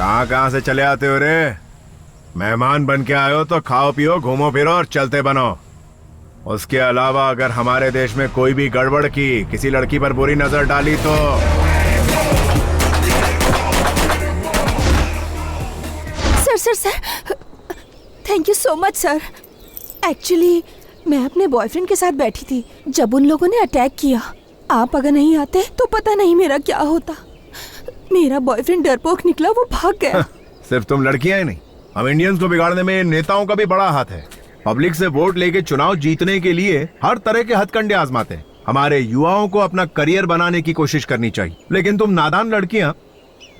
कहाँ कहाँ से चले आते हो रे? मेहमान बन के आए हो तो खाओ पियो, घूमो फिरो और चलते बनो। उसके अलावा अगर हमारे देश में कोई भी गड़बड़ की, किसी लड़की पर बुरी नजर डाली तो sir thank you so much sir. Actually मैं अपने बॉयफ्रेंड के साथ बैठी थी जब उन लोगों ने अटैक किया। आप अगर नहीं आते तो पता नहीं मेरा क्या होता। मेरा बॉयफ्रेंड डरपोक निकला, वो भाग गया। सिर्फ तुम लड़कियां ही नहीं, हम इंडियंस को बिगाड़ने में नेताओं का भी बड़ा हाथ है। पब्लिक से वोट लेके चुनाव जीतने के लिए हर तरह के हथकंडे आजमाते हैं। हमारे युवाओं को अपना करियर बनाने की कोशिश करनी चाहिए, लेकिन तुम नादान लड़कियां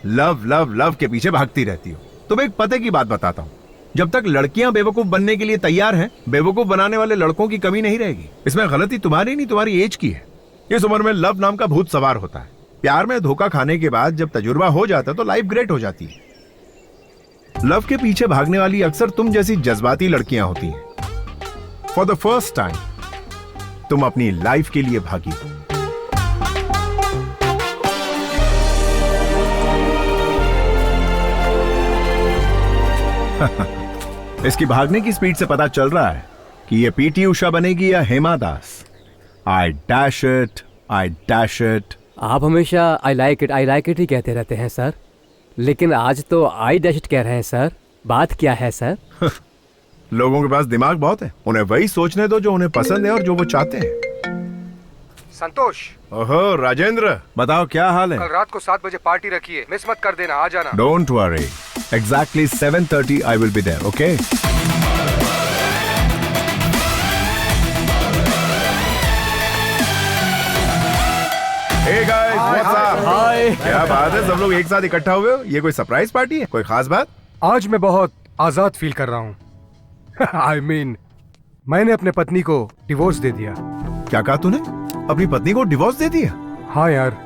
लव लव लव के पीछे भागती रहती हो। तुम्हें एक पते की बात बताता हूँ, जब तक लड़कियां बेवकूफ बनने के लिए तैयार हैं, बेवकूफ बनाने वाले लड़कों की कमी नहीं रहेगी। इसमें गलती तुम्हारी नहीं, तुम्हारी एज की है। इस उम्र में लव नाम का भूत सवार होता है। प्यार में धोखा खाने के बाद जब तजुर्बा हो जाता है तो लाइफ ग्रेट हो जाती है। लव के पीछे भागने वाली अक्सर तुम जैसी जज्बाती लड़कियां होती हैं। फॉर द फर्स्ट टाइम तुम अपनी लाइफ के लिए भागी हो। इसकी भागने की स्पीड से पता चल रहा है कि ये पीटी उषा बनेगी या Hema Das. I dash it, I dash it. आप हमेशा आई लाइक इट ही कहते रहते हैं सर, लेकिन आज तो आई डैश इट कह रहे हैं सर। बात क्या है सर? लोगों के पास दिमाग बहुत है, उन्हें वही सोचने दो जो उन्हें पसंद है और जो वो चाहते हैं। संतोष। ओहो राजेंद्र, बताओ क्या हाल है? कल रात को 7 बजे पार्टी रखी है, मिस मत कर देना, आ जाना। Don't worry, exactly 7:30 I will be there, okay? Hey guys, what's up? Hi. क्या बात है, सब लोग एक साथ इकट्ठा हुए हो? ये कोई सरप्राइज पार्टी है? कोई खास बात? आज मैं बहुत आजाद फील कर रहा हूँ। I mean, मैंने अपने पत्नी को डिवोर्स दे दिया। क्या कहा तूने? अपनी पत्नी को डिवोर्स दे दिया? हाँ यार,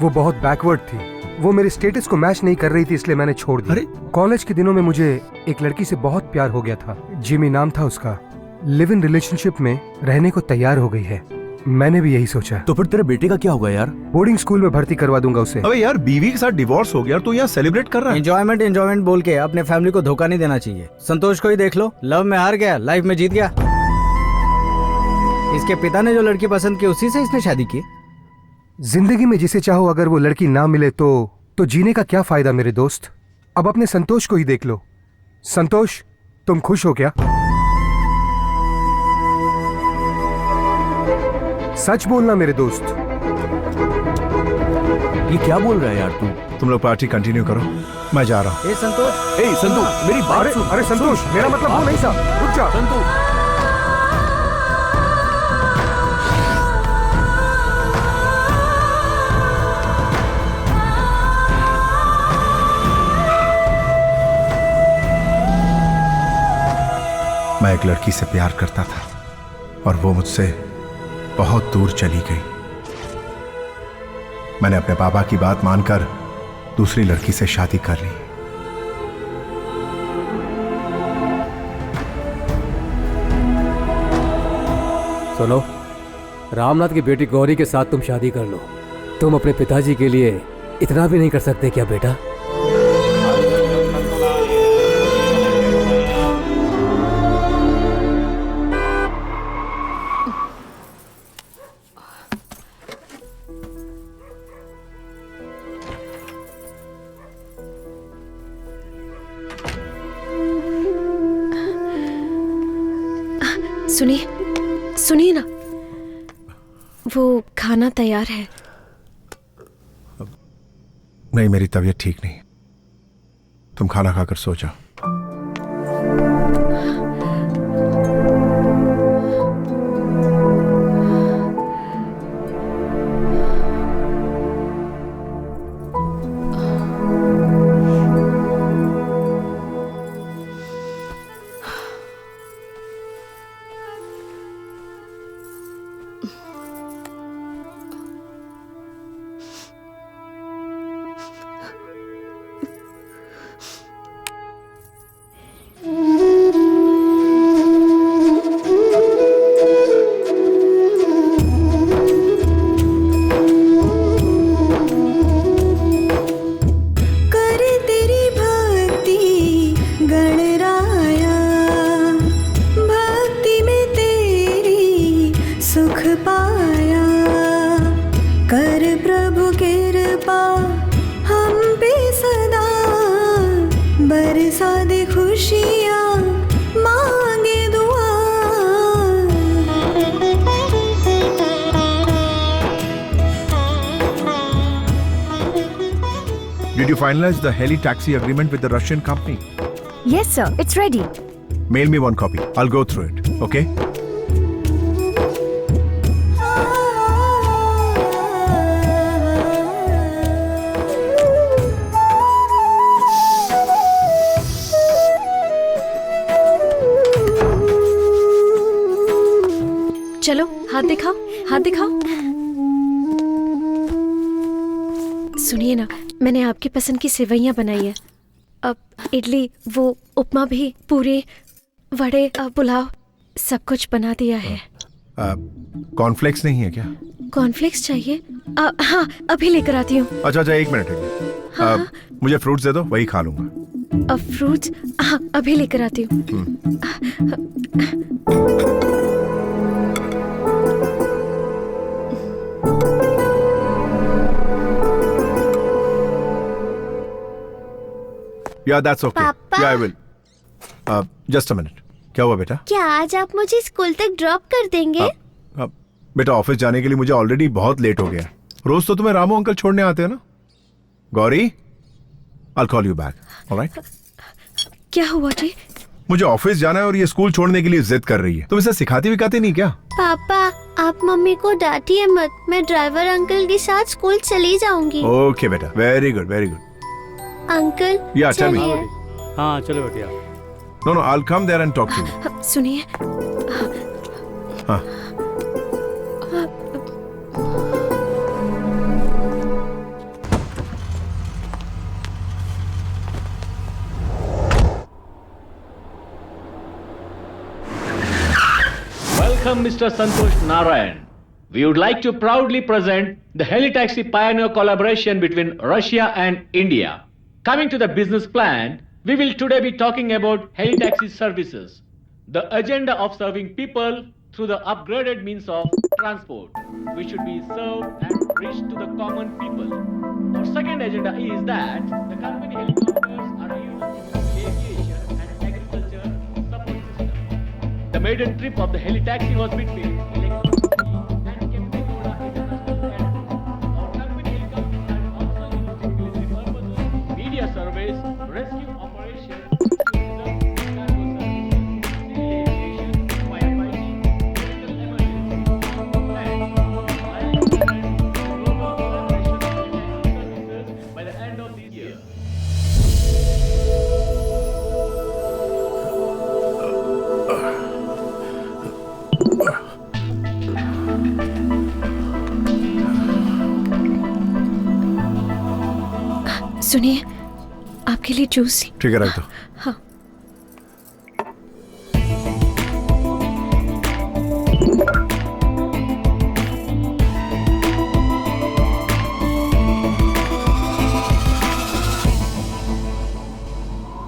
वो बहुत बैकवर्ड थी। वो मेरे स्टेटस को मैच नहीं कर रही थी, इसलिए मैंने छोड़ दिया। अरे? कॉलेज के दिनों में मुझे एक लड़की से बहुत प्यार हो गया था। जिमी नाम था उसका। लिव इन रिलेशनशिप में रहने को तैयार हो गई है। मैंने भी यही सोचा। तो फिर तेरे बेटे का क्या होगा यार? बोर्डिंग स्कूल में भर्ती करवा दूंगा उसे। अबे यार, बीवी के साथ डिवोर्स हो गया, तू यहाँ सेलिब्रेट कर रहा है? एंजॉयमेंट बोल के अपने फैमिली को धोखा नहीं देना चाहिए। संतोष को ही देख लो, लव में हार गया, लाइफ में जीत गया। इसके पिता ने जो लड़की पसंद की, उसी से इसने शादी की। जिंदगी में जिसे चाहो अगर वो लड़की ना मिले तो जीने का क्या फायदा मेरे दोस्त? अब अपने संतोष को ही देख लो। संतोष, तुम खुश हो क्या? सच बोलना मेरे दोस्त। ये क्या बोल रहा है यार तू? तुम लोग पार्टी कंटिन्यू करो, मैं जा रहा हूँ। ए संतोष, ए संतू, मेरी बात सुन। अरे संतोष, मेरा मतलब वो नहीं था। रुक जा संतू। मैं एक लड़की से प्यार करता था और वो मुझसे बहुत दूर चली गई। मैंने अपने पापा की बात मानकर दूसरी लड़की से शादी कर ली। सुनो, रामनाथ की बेटी गौरी के साथ तुम शादी कर लो। तुम अपने पिताजी के लिए इतना भी नहीं कर सकते क्या बेटा? सुनिए ना, वो खाना तैयार है। नहीं, मेरी तबीयत ठीक नहीं, तुम खाना खाकर सो जाओ। Did you finalize the heli taxi agreement with the Russian company? Yes, sir. It's ready. Mail me one copy. I'll go through it. Okay? चलो हाथ दिखाओ, हाथ दिखाओ। सुनिए ना, मैंने आपकी पसंद की सेवइयां बनाई है। अब इडली, वो उपमा भी, पूरे, वड़े, पुलाव, सब कुछ बना दिया है। कॉर्नफ्लेक्स नहीं है क्या? कॉर्नफ्लेक्स चाहिए? हाँ, अभी लेकर आती हूँ। अच्छा, 1 मिनट। हाँ। मुझे फ्रूट्स दे दो, वही खा लूंगा। फ्रूट्स? हाँ, अभी लेकर आती हूँ। Yeah, that's okay. पापा? Yeah, I will. Just a minute. क्या हुआ बेटा? क्या आज आप मुझे स्कूल तक ड्रॉप कर देंगे? बेटा, ऑफिस जाने के लिए मुझे ऑलरेडी बहुत लेट हो गया। रोज तो तुम्हें रामू अंकल छोड़ने आते हैं ना। Gauri, I'll call you back. All right? क्या हुआ जी? मुझे ऑफिस जाना है और ये स्कूल छोड़ने के लिए जिद कर रही है। तुम इसे सिखाती विखाती नहीं क्या? पापा, आप मम्मी को डांटिए मत। मैं ड्राइवर अंकल के साथ स्कूल चली जाऊंगी। ओके बेटा, very good, very good. Uncle, Yeah, tell me. चलिए। हाँ चलो बेटिया। No, I'll come there and talk to you. सुनिए, हाँ। Welcome, Mr. Santosh Narayan. We would like to proudly present the Helitaxi Pioneer collaboration between Russia and India. Coming to the business plan, we will today be talking about Helitaxi services, the agenda of serving people through the upgraded means of transport, which should be served and reached to the common people. Our second agenda is that the company helicopters are used in aviation and agriculture support system. The maiden trip of the Helitaxi was between Electricity and Kempegowda International Airport. Our company helicopters are also used in military purposes, media surveys, rescue operations, tourism, cargo services, civil aviation, firefighting, medical emergency, and life and global collaboration of Helitaxi services by the end of this year. सुनिए, आपके लिए juice. ठीक है, रख दो। हाँ।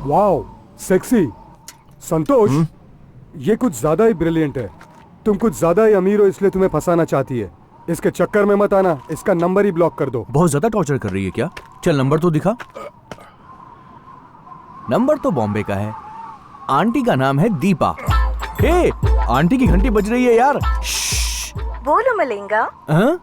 Wow, sexy. संतोष, ये कुछ ज्यादा ही ब्रिलियंट है। तुम कुछ ज्यादा ही अमीर हो, इसलिए तुम्हें फंसाना चाहती है। इसके चक्कर में मत आना, इसका नंबर ही ब्लॉक कर दो। बहुत ज्यादा टॉर्चर कर रही है क्या? चल नंबर तो दिखा। नंबर तो बॉम्बे का है। आंटी का नाम है दीपा। हे, आंटी की घंटी बज रही है यार। बोलो मलिंगा। हाँ?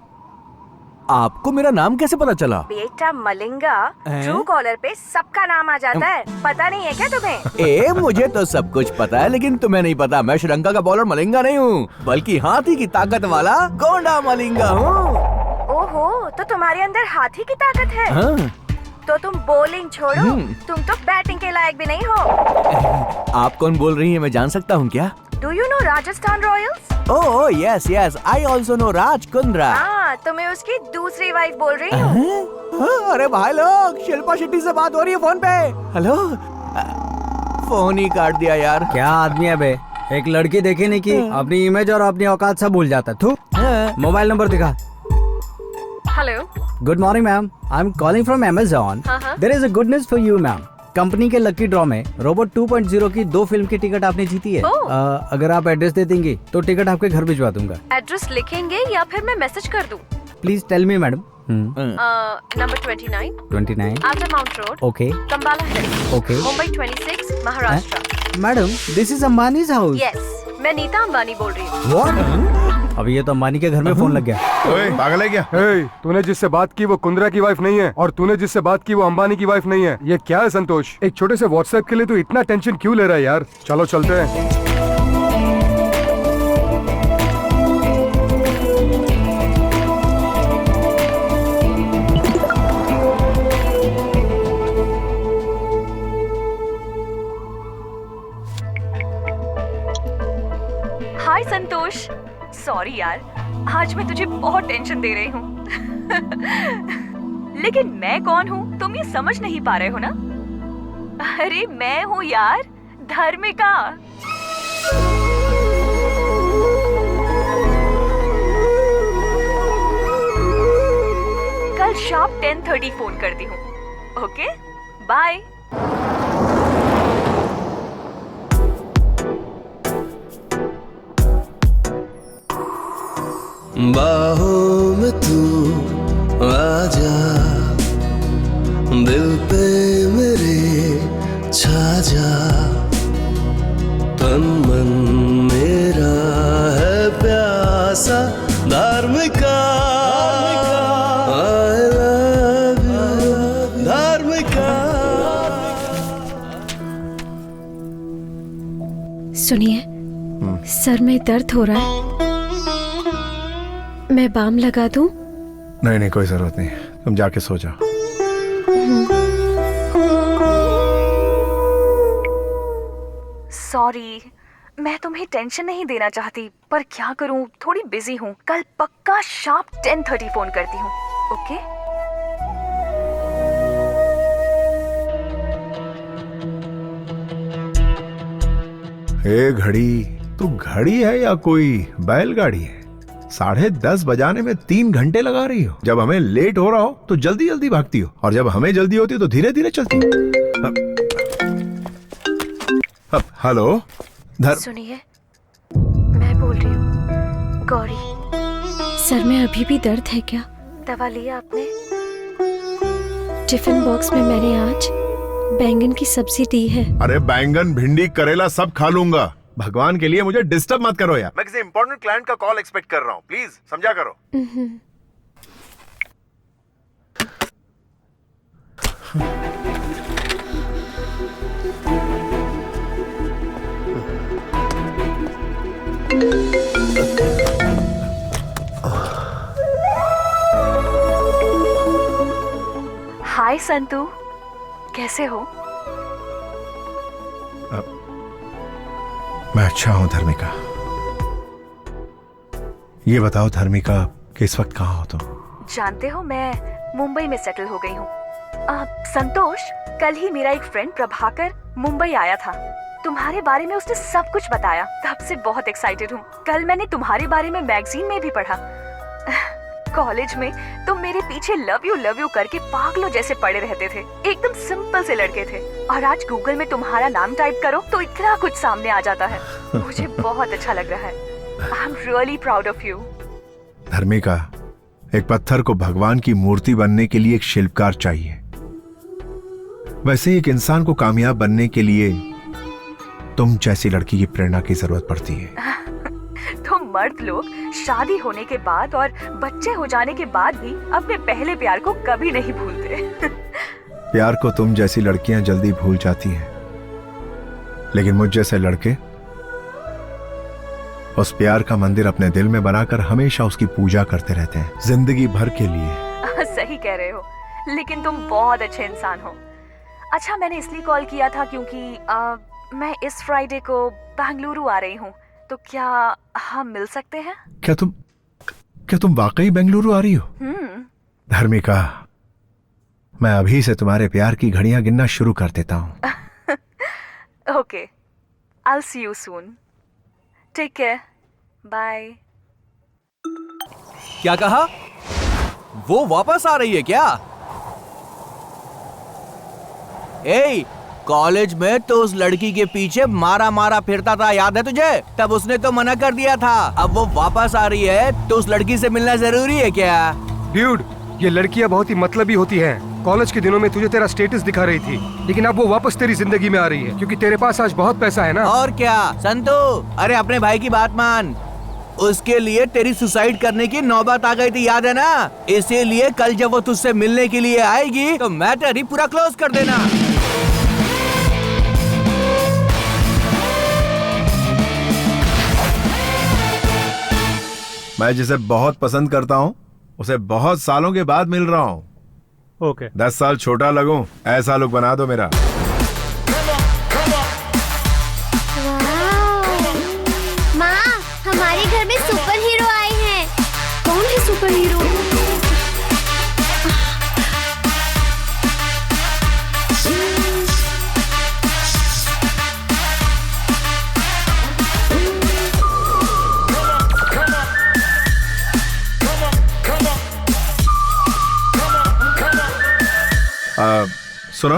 आपको मेरा नाम कैसे पता चला? बेटा मलिंगा, ट्रू कॉलर पे सबका नाम आ जाता है। पता नहीं है क्या तुम्हें? ए, मुझे तो सब कुछ पता है, लेकिन तुम्हें नहीं पता। मैं श्रीलंका का बॉलर मलिंगा नहीं हूँ, बल्कि हाथी की ताकत वाला गोंडा मलिंगा हूँ। ओहो, तो तुम्हारे अंदर हाथी की ताकत है। हाँ? तो तुम बॉलिंग छोड़ो, तुम तो बैटिंग के लायक भी नहीं हो। आप कौन बोल रही हैं, मैं जान सकता हूँ क्या? Do you know Rajasthan Royals? Oh yes yes, I also know Raj Kundra. हाँ, तुम्हें उसकी दूसरी वाइफ बोल रही हूँ। अरे भाई लोग, शिल्पा शेट्टी से बात हो रही है फोन पे। हेलो, फोन ही काट दिया यार। क्या आदमी है बे? एक लड़की देखी नहीं की अपनी इमेज और अपनी औकात सब भूल जाता। तू मोबाइल नंबर दिखा। Hello. Good morning ma'am, I am calling from Amazon. There is a good news for you ma'am. Company के लकी ड्रॉ में रोबोट 2.0 की 2 फिल्म की टिकट आपने जीती है। अगर आप एड्रेस दे देंगी तो टिकट आपके घर भिजवा दूंगा। एड्रेस लिखेंगे या फिर मैं मैसेज कर दूं? Please tell me madam. Number 29 Altamount Road, okay Cumballa Hill, okay. Mumbai 26, Maharashtra. Madam, this is Ambani's house. Yes, मैं नीता अंबानी बोल रही हूँ। व्हाट? अब ये तो अंबानी के घर में फोन लग गया। ओए, पागल है क्या? तूने जिससे बात की वो कुंद्रा की वाइफ नहीं है और तूने जिससे बात की वो अंबानी की वाइफ नहीं है। ये क्या है संतोष? एक छोटे से व्हाट्सएप के लिए तू इतना टेंशन क्यों ले रहा है यार? चलो चलते हैं। हाय संतोष, सॉरी यार, आज मैं तुझे बहुत टेंशन दे रही हूँ। लेकिन मैं कौन हूँ तुम ये समझ नहीं पा रहे हो ना? अरे मैं हूँ यार, धर्मिका। कल शार्प 10:30 फोन करती हूँ। Okay, bye. बाहों में तू आजा, दिल पे मेरे छा जा, तन मन मेरा है प्यासा धार्मिका। I love you, धार्मिका। सुनिए, सर में दर्द हो रहा है, मैं बाम लगा दूं? नहीं नहीं, कोई जरूरत नहीं, तुम जाके सो जाओ। सॉरी, मैं तुम्हें टेंशन नहीं देना चाहती, पर क्या करूं, थोड़ी बिजी हूं। कल पक्का शार्प 10:30 फोन करती हूं। ओके? हे घड़ी, तू घड़ी है या कोई बैलगाड़ी है? 10:30 बजाने में 3 घंटे लगा रही हो। जब हमें लेट हो रहा हो तो जल्दी जल्दी भागती हो, और जब हमें जल्दी होती हो तो धीरे धीरे चलती हो। हेलो सुनिए, मैं बोल रही हूँ, गौरी। सर में अभी भी दर्द है क्या? दवा लिया आपने? टिफिन बॉक्स में मैंने आज बैंगन की सब्जी दी है। अरे बैंगन, भिंडी, करेला सब खा लूंगा। भगवान के लिए मुझे डिस्टर्ब मत करो यार। मैं किसी इंपॉर्टेंट क्लाइंट का कॉल एक्सपेक्ट कर रहा हूँ, प्लीज समझा करो। हाय संतू, कैसे हो? मैं अच्छा हूं धर्मिका। ये बताओ धर्मिका, कि इस वक्त कहाँ हो तुम? जानते हो, मैं मुंबई में सेटल हो गई हूँ। संतोष, कल ही मेरा एक फ्रेंड प्रभाकर मुंबई आया था। तुम्हारे बारे में उसने सब कुछ बताया, तब से बहुत एक्साइटेड हूँ। कल मैंने तुम्हारे बारे में मैगजीन में भी पढ़ा। कॉलेज में तुम मेरे पीछे लव यू करके पागलों जैसे पड़े रहते थे। एकदम सिंपल से लड़के थे, और आज गूगल में तुम्हारा नाम टाइप करो तो इतना कुछ सामने आ जाता है। मुझे बहुत अच्छा लग रहा है। I am really proud of you. Dharmika, एक पत्थर को भगवान की मूर्ति बनने के लिए एक शिल्पकार चाहिए, वैसे एक इंसान को कामयाब बनने के लिए तुम जैसी लड़की की प्रेरणा की जरूरत पड़ती है। तुम मर्द लोग शादी होने के बाद और बच्चे हो जाने के बाद भी अपने पहले प्यार को कभी नहीं भूलते। प्यार को तुम जैसी लड़कियां जल्दी भूल जाती हैं, लेकिन मुझ जैसे लड़के उस प्यार का मंदिर अपने दिल में बनाकर हमेशा उसकी पूजा करते रहते हैं, जिंदगी भर के लिए। सही कह रहे हो, लेकिन तुम बहुत अच्छे इंसान हो। अच्छा, मैंने इसलिए कॉल किया था क्योंकि मैं इस फ्राइडे को बेंगलुरु आ रही हूँ, तो क्या हम मिल सकते हैं? क्या तुम वाकई बेंगलुरु आ रही हो? धर्मिका, मैं अभी से तुम्हारे प्यार की घड़ियां गिनना शुरू कर देता हूँ। Okay, I see you soon. Take care, bye. क्या कहा? वो वापस आ रही है क्या? ए, कॉलेज में तो उस लड़की के पीछे मारा फिरता था, याद है तुझे? तब उसने तो मना कर दिया था। अब वो वापस आ रही है तो उस लड़की से मिलना जरूरी है क्या? ड्यूड, ये लड़कियां बहुत ही मतलबी होती हैं। कॉलेज के दिनों में तुझे तेरा स्टेटस दिखा रही थी, लेकिन अब वो वापस तेरी जिंदगी में आ रही है क्योंकि तेरे पास आज बहुत पैसा है ना। और क्या संतू, अरे अपने भाई की बात मान। उसके लिए तेरी सुसाइड करने की नौबत आ गई थी, याद है ना? इसीलिए कल जब वो तुझसे मिलने के लिए आएगी तो मैटर ही पूरा क्लोज कर देना। मैं जिसे बहुत पसंद करता हूँ उसे बहुत सालों के बाद मिल रहा हूँ। ओके 10 साल छोटा लगूं ऐसा लुक बना दो मेरा। माँ, हमारे घर में सुपर हीरो आए हैं। कौन है सुपर हीरो? सुनो,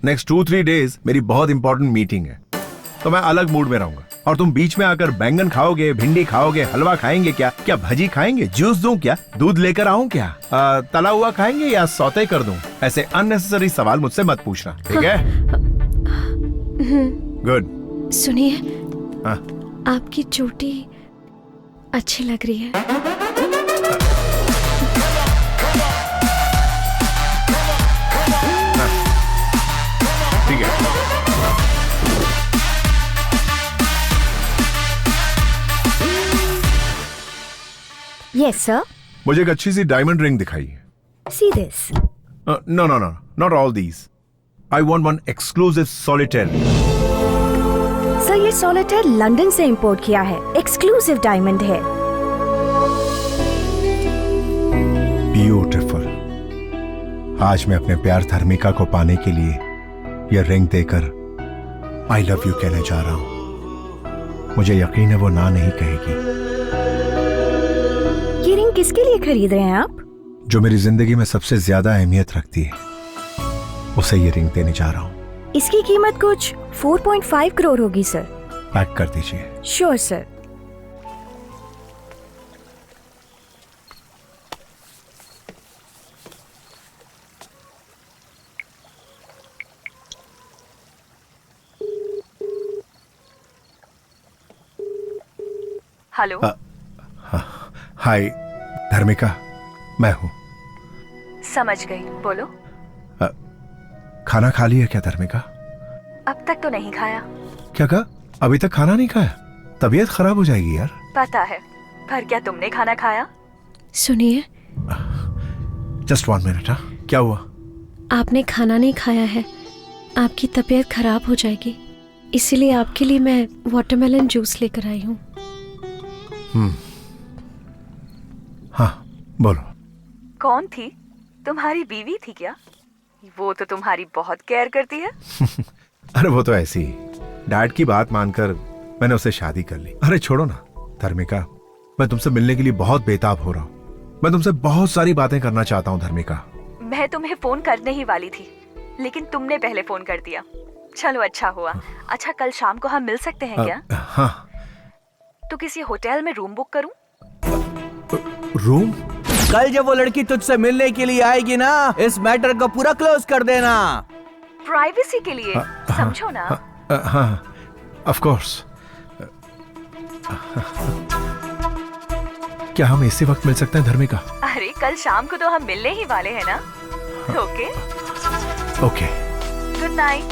नेक्स्ट 2-3 डेज मेरी बहुत इंपॉर्टेंट मीटिंग है, तो मैं अलग मूड में रहूंगा। और तुम बीच में आकर बैंगन खाओगे, भिंडी खाओगे, हलवा खाएंगे क्या? क्या भजी खाएंगे? जूस दूं क्या? दूध लेकर आऊं क्या? तला हुआ खाएंगे या सौते कर दूं? ऐसे अननेसेसरी सवाल मुझसे मत पूछना, ठीक है? गुड। सुनिए, हाँ। आपकी चोटी अच्छी लग रही है। ठीक है। Yes, sir. मुझे एक अच्छी सी डायमंड रिंग दिखाइए। See this. No, not all these. I want one exclusive solitaire. Sir, ये सॉलिटेयर लंदन से इंपोर्ट किया है, एक्सक्लूसिव डायमंड है। ब्यूटीफुल। आज मैं अपने प्यार धर्मिका को पाने के लिए यह रिंग देकर आई लव यू कहने जा रहा हूं। मुझे यकीन है वो ना नहीं कहेगी। ये रिंग किसके लिए खरीद रहे हैं आप? जो मेरी जिंदगी में सबसे ज्यादा अहमियत रखती है, उसे ये रिंग देने जा रहा हूं। इसकी कीमत कुछ 4.5 करोड़ होगी सर। पैक कर दीजिए। Sure sir. हेलो। हाय धर्मिका, मैं हूं। समझ गई, बोलो। खाना खा लिया क्या धर्मिका? अब तक तो नहीं खाया। क्या कहा? अभी तक खाना नहीं खाया? तबीयत खराब हो जाएगी यार। पता है, पर क्या तुमने खाना खाया? सुनिए, जस्ट 1 मिनट। क्या हुआ? आपने खाना नहीं खाया है, आपकी तबीयत खराब हो जाएगी। इसीलिए आपके लिए मैं वाटरमेलन जूस लेकर आई हूँ। हाँ बोलो। कौन थी? तुम्हारी बीवी थी क्या? वो तो तुम्हारी बहुत केयर करती है। अरे वो तो ऐसी ही, डैड की बात मानकर मैंने उससे शादी कर ली। अरे छोड़ो ना धर्मिका, मैं तुमसे मिलने के लिए बहुत बेताब हो रहा हूँ। मैं तुमसे बहुत सारी बातें करना चाहता हूँ धर्मिका। मैं तुम्हें फोन करने ही वाली थी, लेकिन तुमने पहले फोन कर दिया। चलो अच्छा हुआ। अच्छा, कल शाम को हम मिल सकते हैं क्या? हाँ। तो किसी होटल में रूम बुक करूं? रूम? कल जब वो लड़की तुझसे मिलने के लिए आएगी ना, इस मैटर को पूरा क्लोज कर देना। प्राइवेसी के लिए, समझो ना। हाँ, ऑफ कोर्स। क्या हम इसी वक्त मिल सकते हैं धर्मिका? अरे कल शाम को तो हम मिलने ही वाले हैं ना। Okay okay, good night.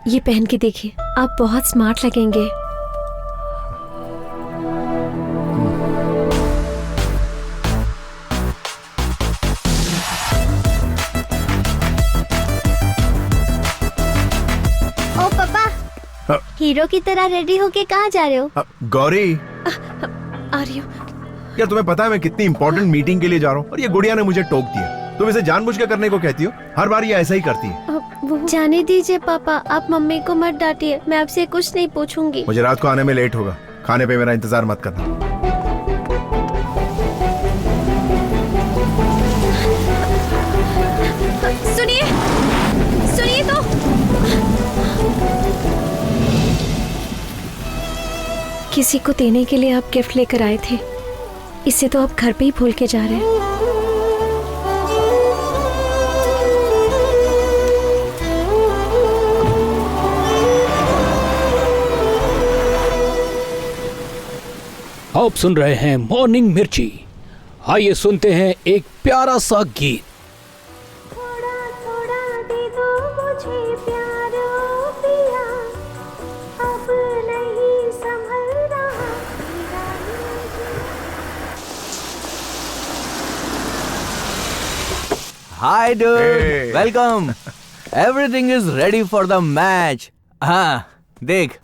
ये पहन के देखिए, आप बहुत स्मार्ट लगेंगे। ओ पापा, हीरो की तरह रेडी होके कहाँ जा रहे हो? गौरी, आ रही हूँ। यार तुम्हें पता है मैं कितनी इंपॉर्टेंट मीटिंग के लिए जा रहा हूँ और ये गुड़िया ने मुझे टोक दिया। तुम इसे जानबूझ के करने को कहती हो? हर बार ये ऐसा ही करती है। जाने दीजिए पापा, आप मम्मी को मत डांटिए। मैं आपसे कुछ नहीं पूछूंगी। मुझे रात को आने में लेट होगा, खाने पे मेरा इंतजार मत करना। सुनिए, सुनिए तो। किसी को देने के लिए आप गिफ्ट लेकर आए थे, इसे तो आप घर पे ही भूल के जा रहे हैं। आप सुन रहे हैं मॉर्निंग मिर्ची। आइए सुनते हैं एक प्यारा सा गीत। थोड़ा थोड़ा दे दो मुझे प्यार ओ पिया, अब नहीं संभल रहा मेरा hi dude, Hey. Welcome. Everything is ready for the match. हाँ देख,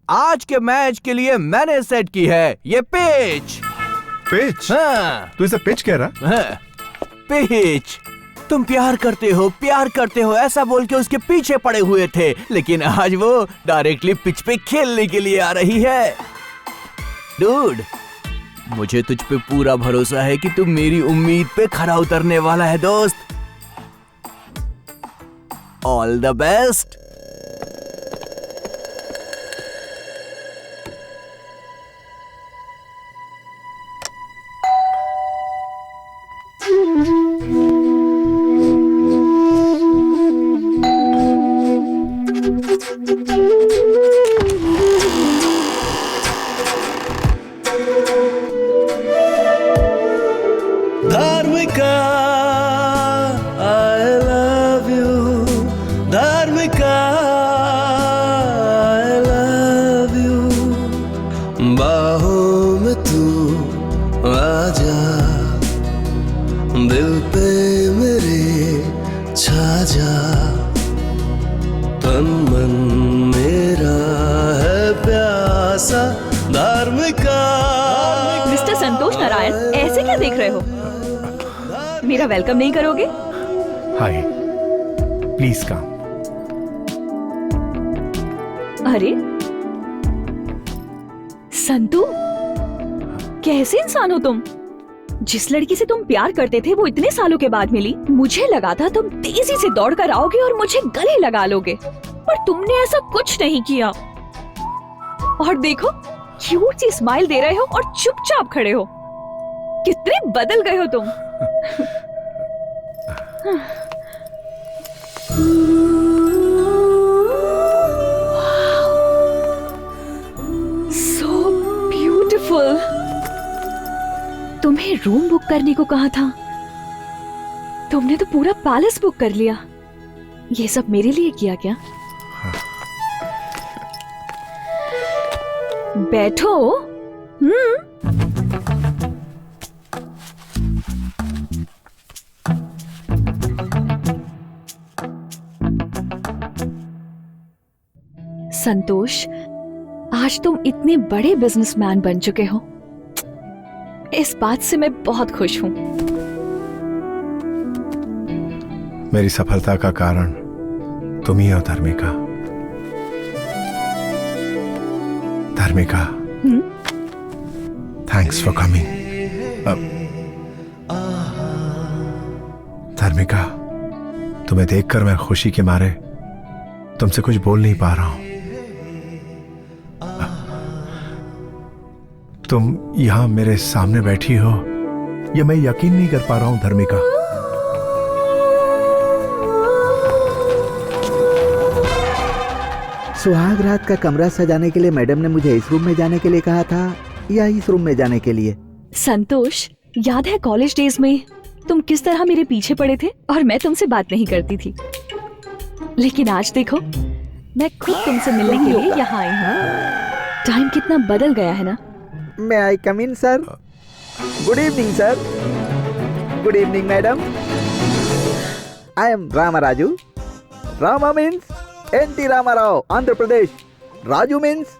आज के मैच के लिए मैंने सेट की है ये पिच। पिच? हाँ तू इसे पिच कह रहा? हाँ, पिच। तुम प्यार करते हो ऐसा बोल के उसके पीछे पड़े हुए थे, लेकिन आज वो डायरेक्टली पिच पे खेलने के लिए आ रही है। डूड, मुझे तुझ पे पूरा भरोसा है कि तू मेरी उम्मीद पे खरा उतरने वाला है दोस्त। All the best. Dharmika I love you, Dharmika I love you, बाहों में तू आजा, दिल पे मेरे छा जा, तन मन मेरा है प्यासा, धार्मिका। मिस्टर संतोष नारायण, ऐसे क्या देख रहे हो? मेरा वेलकम नहीं करोगे? हाय, प्लीज कम। अरे संतू, कैसे इंसान हो तुम? जिस लड़की से तुम प्यार करते थे वो इतने सालों के बाद मिली। मुझे लगा था तुम तेजी से दौड़ कर आओगे और मुझे गले लगा लोगे, पर तुमने ऐसा कुछ नहीं किया। और देखो, क्यूट सी स्माइल दे रहे हो और चुपचाप खड़े हो। कितने बदल गए हो तुम। So beautiful। तुम्हें रूम बुक करने को कहा था, तुमने तो पूरा पैलेस बुक कर लिया। ये सब मेरे लिए किया क्या? बैठो। संतोष, आज तुम इतने बड़े बिजनेसमैन बन चुके हो, इस बात से मैं बहुत खुश हूं। मेरी सफलता का कारण तुम ही हो धर्मिका। धर्मिका, थैंक्स फॉर कमिंग। धर्मिका, तुम्हें देखकर मैं खुशी के मारे तुमसे कुछ बोल नहीं पा रहा हूं। तुम यहां मेरे सामने बैठी हो, यह मैं यकीन नहीं कर पा रहा हूं धर्मिका। सुहाग रात का कमरा सजाने के लिए मैडम ने मुझे इस रूम में जाने के लिए कहा था या इस रूम में जाने के लिए? संतोष, याद है कॉलेज डेज में तुम किस तरह मेरे पीछे पड़े थे और मैं तुमसे बात नहीं करती थी, लेकिन आज देखो, मैं खुद तुमसे मिलने के लिए यहाँ आई हूँ। टाइम कितना बदल गया है ना। May I come in, sir? Good evening, sir. Good evening, madam. I am Ramaraju. Rama means N.T. Ramarao, Andhra Pradesh. Raju means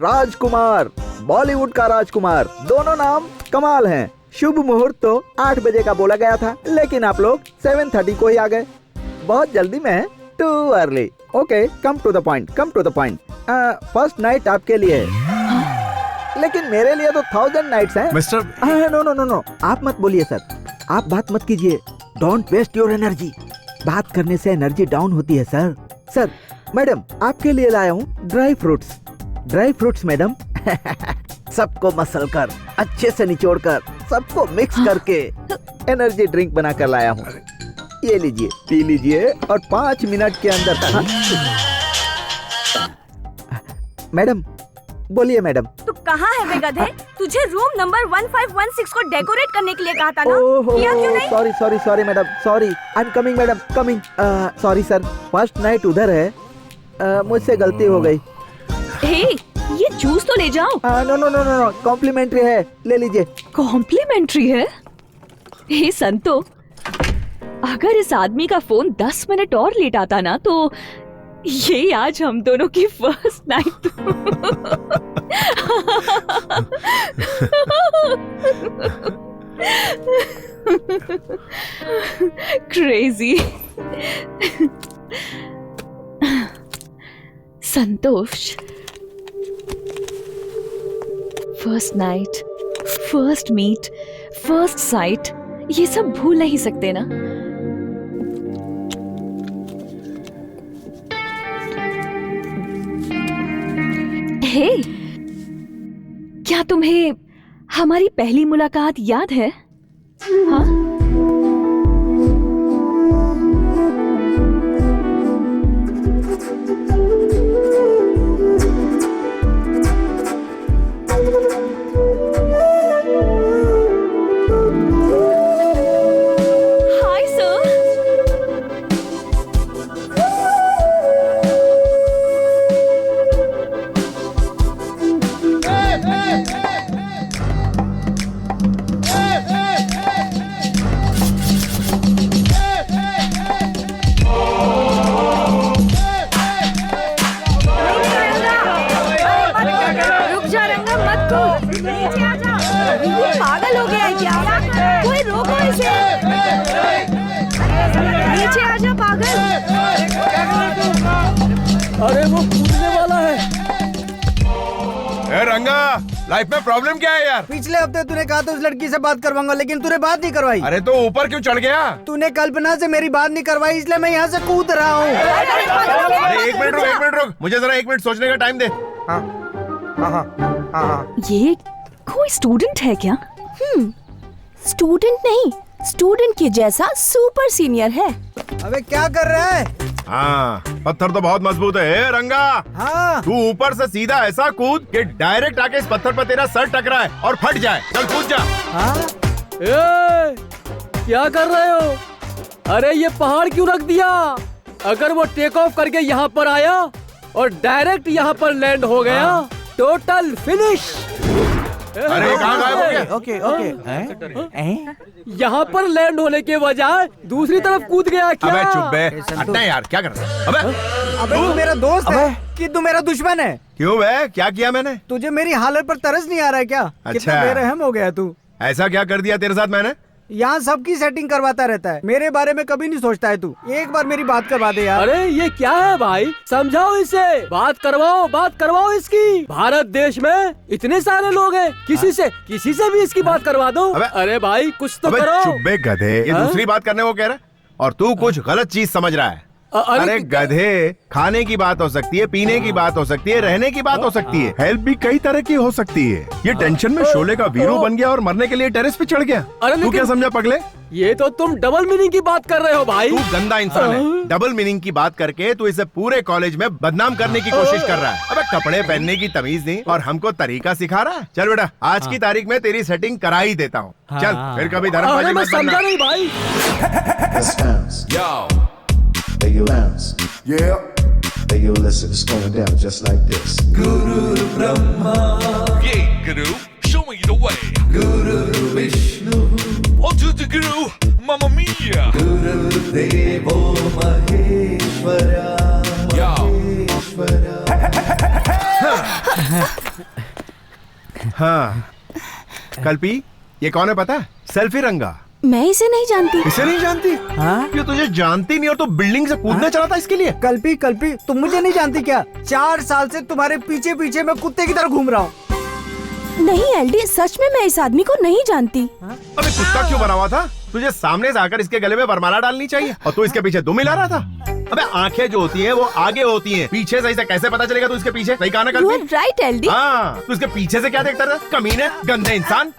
राजकुमार, बॉलीवुड का राजकुमार। दोनों नाम कमाल हैं। शुभ मुहूर्त तो 8 बजे का बोला गया था, लेकिन आप लोग 7:30 को ही आ गए। बहुत जल्दी में too early. Okay, come to the point, come to the point. First night आपके लिए है, लेकिन मेरे लिए तो 1000 नाइट्स हैं। Mister no no no no, आप मत बोलिए सर, आप बात मत कीजिए। Don't waste your energy. बात करने से एनर्जी डाउन होती है सर। सर, मैडम आपके लिए लाया हूँ dry fruits. Dry fruits madam. सबको मसल कर, अच्छे से निचोड़ कर, सबको मिक्स करके एनर्जी ड्रिंक बना कर लाया हूँ। ये लीजिए, पी लीजिए और 5 मिनट के अंदर। मैडम बोलिए मैडम। तो कहाँ है बे गधे? तुझे रूम नंबर 1516 को डेकोरेट करने के लिए कहा था ना? किया क्यों नहीं? Sorry madam, sorry. I am coming madam, coming. Sorry sir, first night उधर है, मुझसे गलती हो गई। हे, ये जूस तो ले जाओ। नो, कॉम्प्लीमेंट्री है, ले लीजिए। कॉम्प्लीमेंट्री है? हे संतो, अगर इस आदमी का फोन 10 मिनट और लेट आता ना तो ये आज हम दोनों की first night. Crazy. Santosh, first night, first meet, first sight, ये सब भूल नहीं सकते ना। हे, क्या तुम्हें हमारी पहली मुलाकात याद है? हाँ? Hi sir. रुक जा रंगा, मत कूद। नीचे आ जा। ये पागल हो गया है क्या? कोई रोको इसे। नीचे आ जा पागल। अरे वो कूदने वाला है। ए रंगा, लाइफ में प्रॉब्लम क्या है यार? पिछले हफ्ते तूने कहा था उस लड़की से बात करवाऊंगा, लेकिन तूने बात नहीं करवाई। अरे तो ऊपर क्यों चढ़ गया? तूने कल्पना से मेरी बात नहीं करवाई, इसलिए मैं यहाँ से कूद रहा हूँ। अरे एक मिनट रुक, मुझे जरा 1 मिनट सोचने का टाइम दे। ये कोई स्टूडेंट है क्या? स्टूडेंट नहीं, स्टूडेंट के जैसा सुपर सीनियर है। अबे क्या कर रहा है? हाँ, पत्थर तो बहुत मजबूत है। ए, रंगा, हाँ। तू ऊपर से सीधा ऐसा कूद कि डायरेक्ट आके इस पत्थर पर तेरा सर टकराए और फट जाए। चल कूद जा। हाँ? ए, क्या कर रहे हो? अरे ये पहाड़ क्यों रख दिया? अगर वो टेक ऑफ करके यहाँ पर आया और डायरेक्ट यहाँ पर लैंड हो गया, टोटल फिनिश। अरे कहाँ गायब हो गया? ओके। यहाँ पर लैंड होने के बजाय दूसरी तरफ कूद गया क्या? अबे चुप बे, हटना यार, क्या कर रहा है? अबे तू मेरा दोस्त है कि तू मेरा दुश्मन है? क्यों बे, क्या किया मैंने? तुझे मेरी हालत पर तरस नहीं आ रहा है क्या? कितना बेरहम हो गया तू। ऐसा क्या कर दिया तेरे साथ मैंने? यहाँ सबकी सेटिंग करवाता रहता है, मेरे बारे में कभी नहीं सोचता है तू। एक बार मेरी बात करवा दे यार। अरे ये क्या है भाई, समझाओ इसे। बात करवाओ इसकी। भारत देश में इतने सारे लोग हैं, किसी से भी इसकी बात करवा दो। अरे भाई कुछ तो करो। चुप बे गधे, ये दूसरी बात करने को कह रहा है और तू कुछ गलत चीज समझ रहा है। अरे गधे, खाने की बात हो सकती है, पीने की बात हो सकती है, रहने की बात हो सकती है, हेल्प भी कई तरह की हो सकती है। ये टेंशन में शोले का वीरू बन गया और मरने के लिए टेरेस पे चढ़ गया। तू क्या समझा पगले? ये तो तुम डबल मीनिंग की बात कर रहे हो भाई। तू गंदा इंसान है। डबल मीनिंग की बात करके तू इसे पूरे कॉलेज में बदनाम करने की कोशिश कर रहा है। अबे कपड़े पहनने की तमीज नहीं और हमको तरीका सिखा रहा है। चल बेटा, आज की तारीख में तेरी सेटिंग करा ही देता हूँ। चल फिर कभी धर्मबाजी मत करना। समझा नहीं भाई। Hey, you bounce. Yeah. Hey, you listen, it's going down just like this. Guru Brahma. Yeah, Guru, show me the way. Guru Vishnu. On to the Guru, Mamma Mia. Guru Devo Maheshwara. हाँ, कल्पी, ये कौन है पता है? Selfie रंगा। मैं इसे नहीं जानती। इसे नहीं जानती? हाँ? ये तुझे जानती नहीं और तू बिल्डिंग से कूदने चला था इसके लिए? कल्पी तुम मुझे नहीं जानती क्या? 4 साल से तुम्हारे पीछे पीछे मैं कुत्ते की तरह घूम रहा हूँ। नहीं एलडी, सच में मैं इस आदमी को नहीं जानती। अबे कुत्ता क्यों बना हुआ था? तुझे सामने से आकर इसके गले में वरमाला डालनी चाहिए और तू इसके पीछे दुम मिला रहा था। अबे आंखें जो होती हैं वो आगे होती हैं, पीछे सही से कैसे पता चलेगा तू इसके पीछे? सही कहा ना you Kalpi? Are right LD. हाँ, तू इसके पीछे से क्या देखता था? कमीने, गंदे इंसान।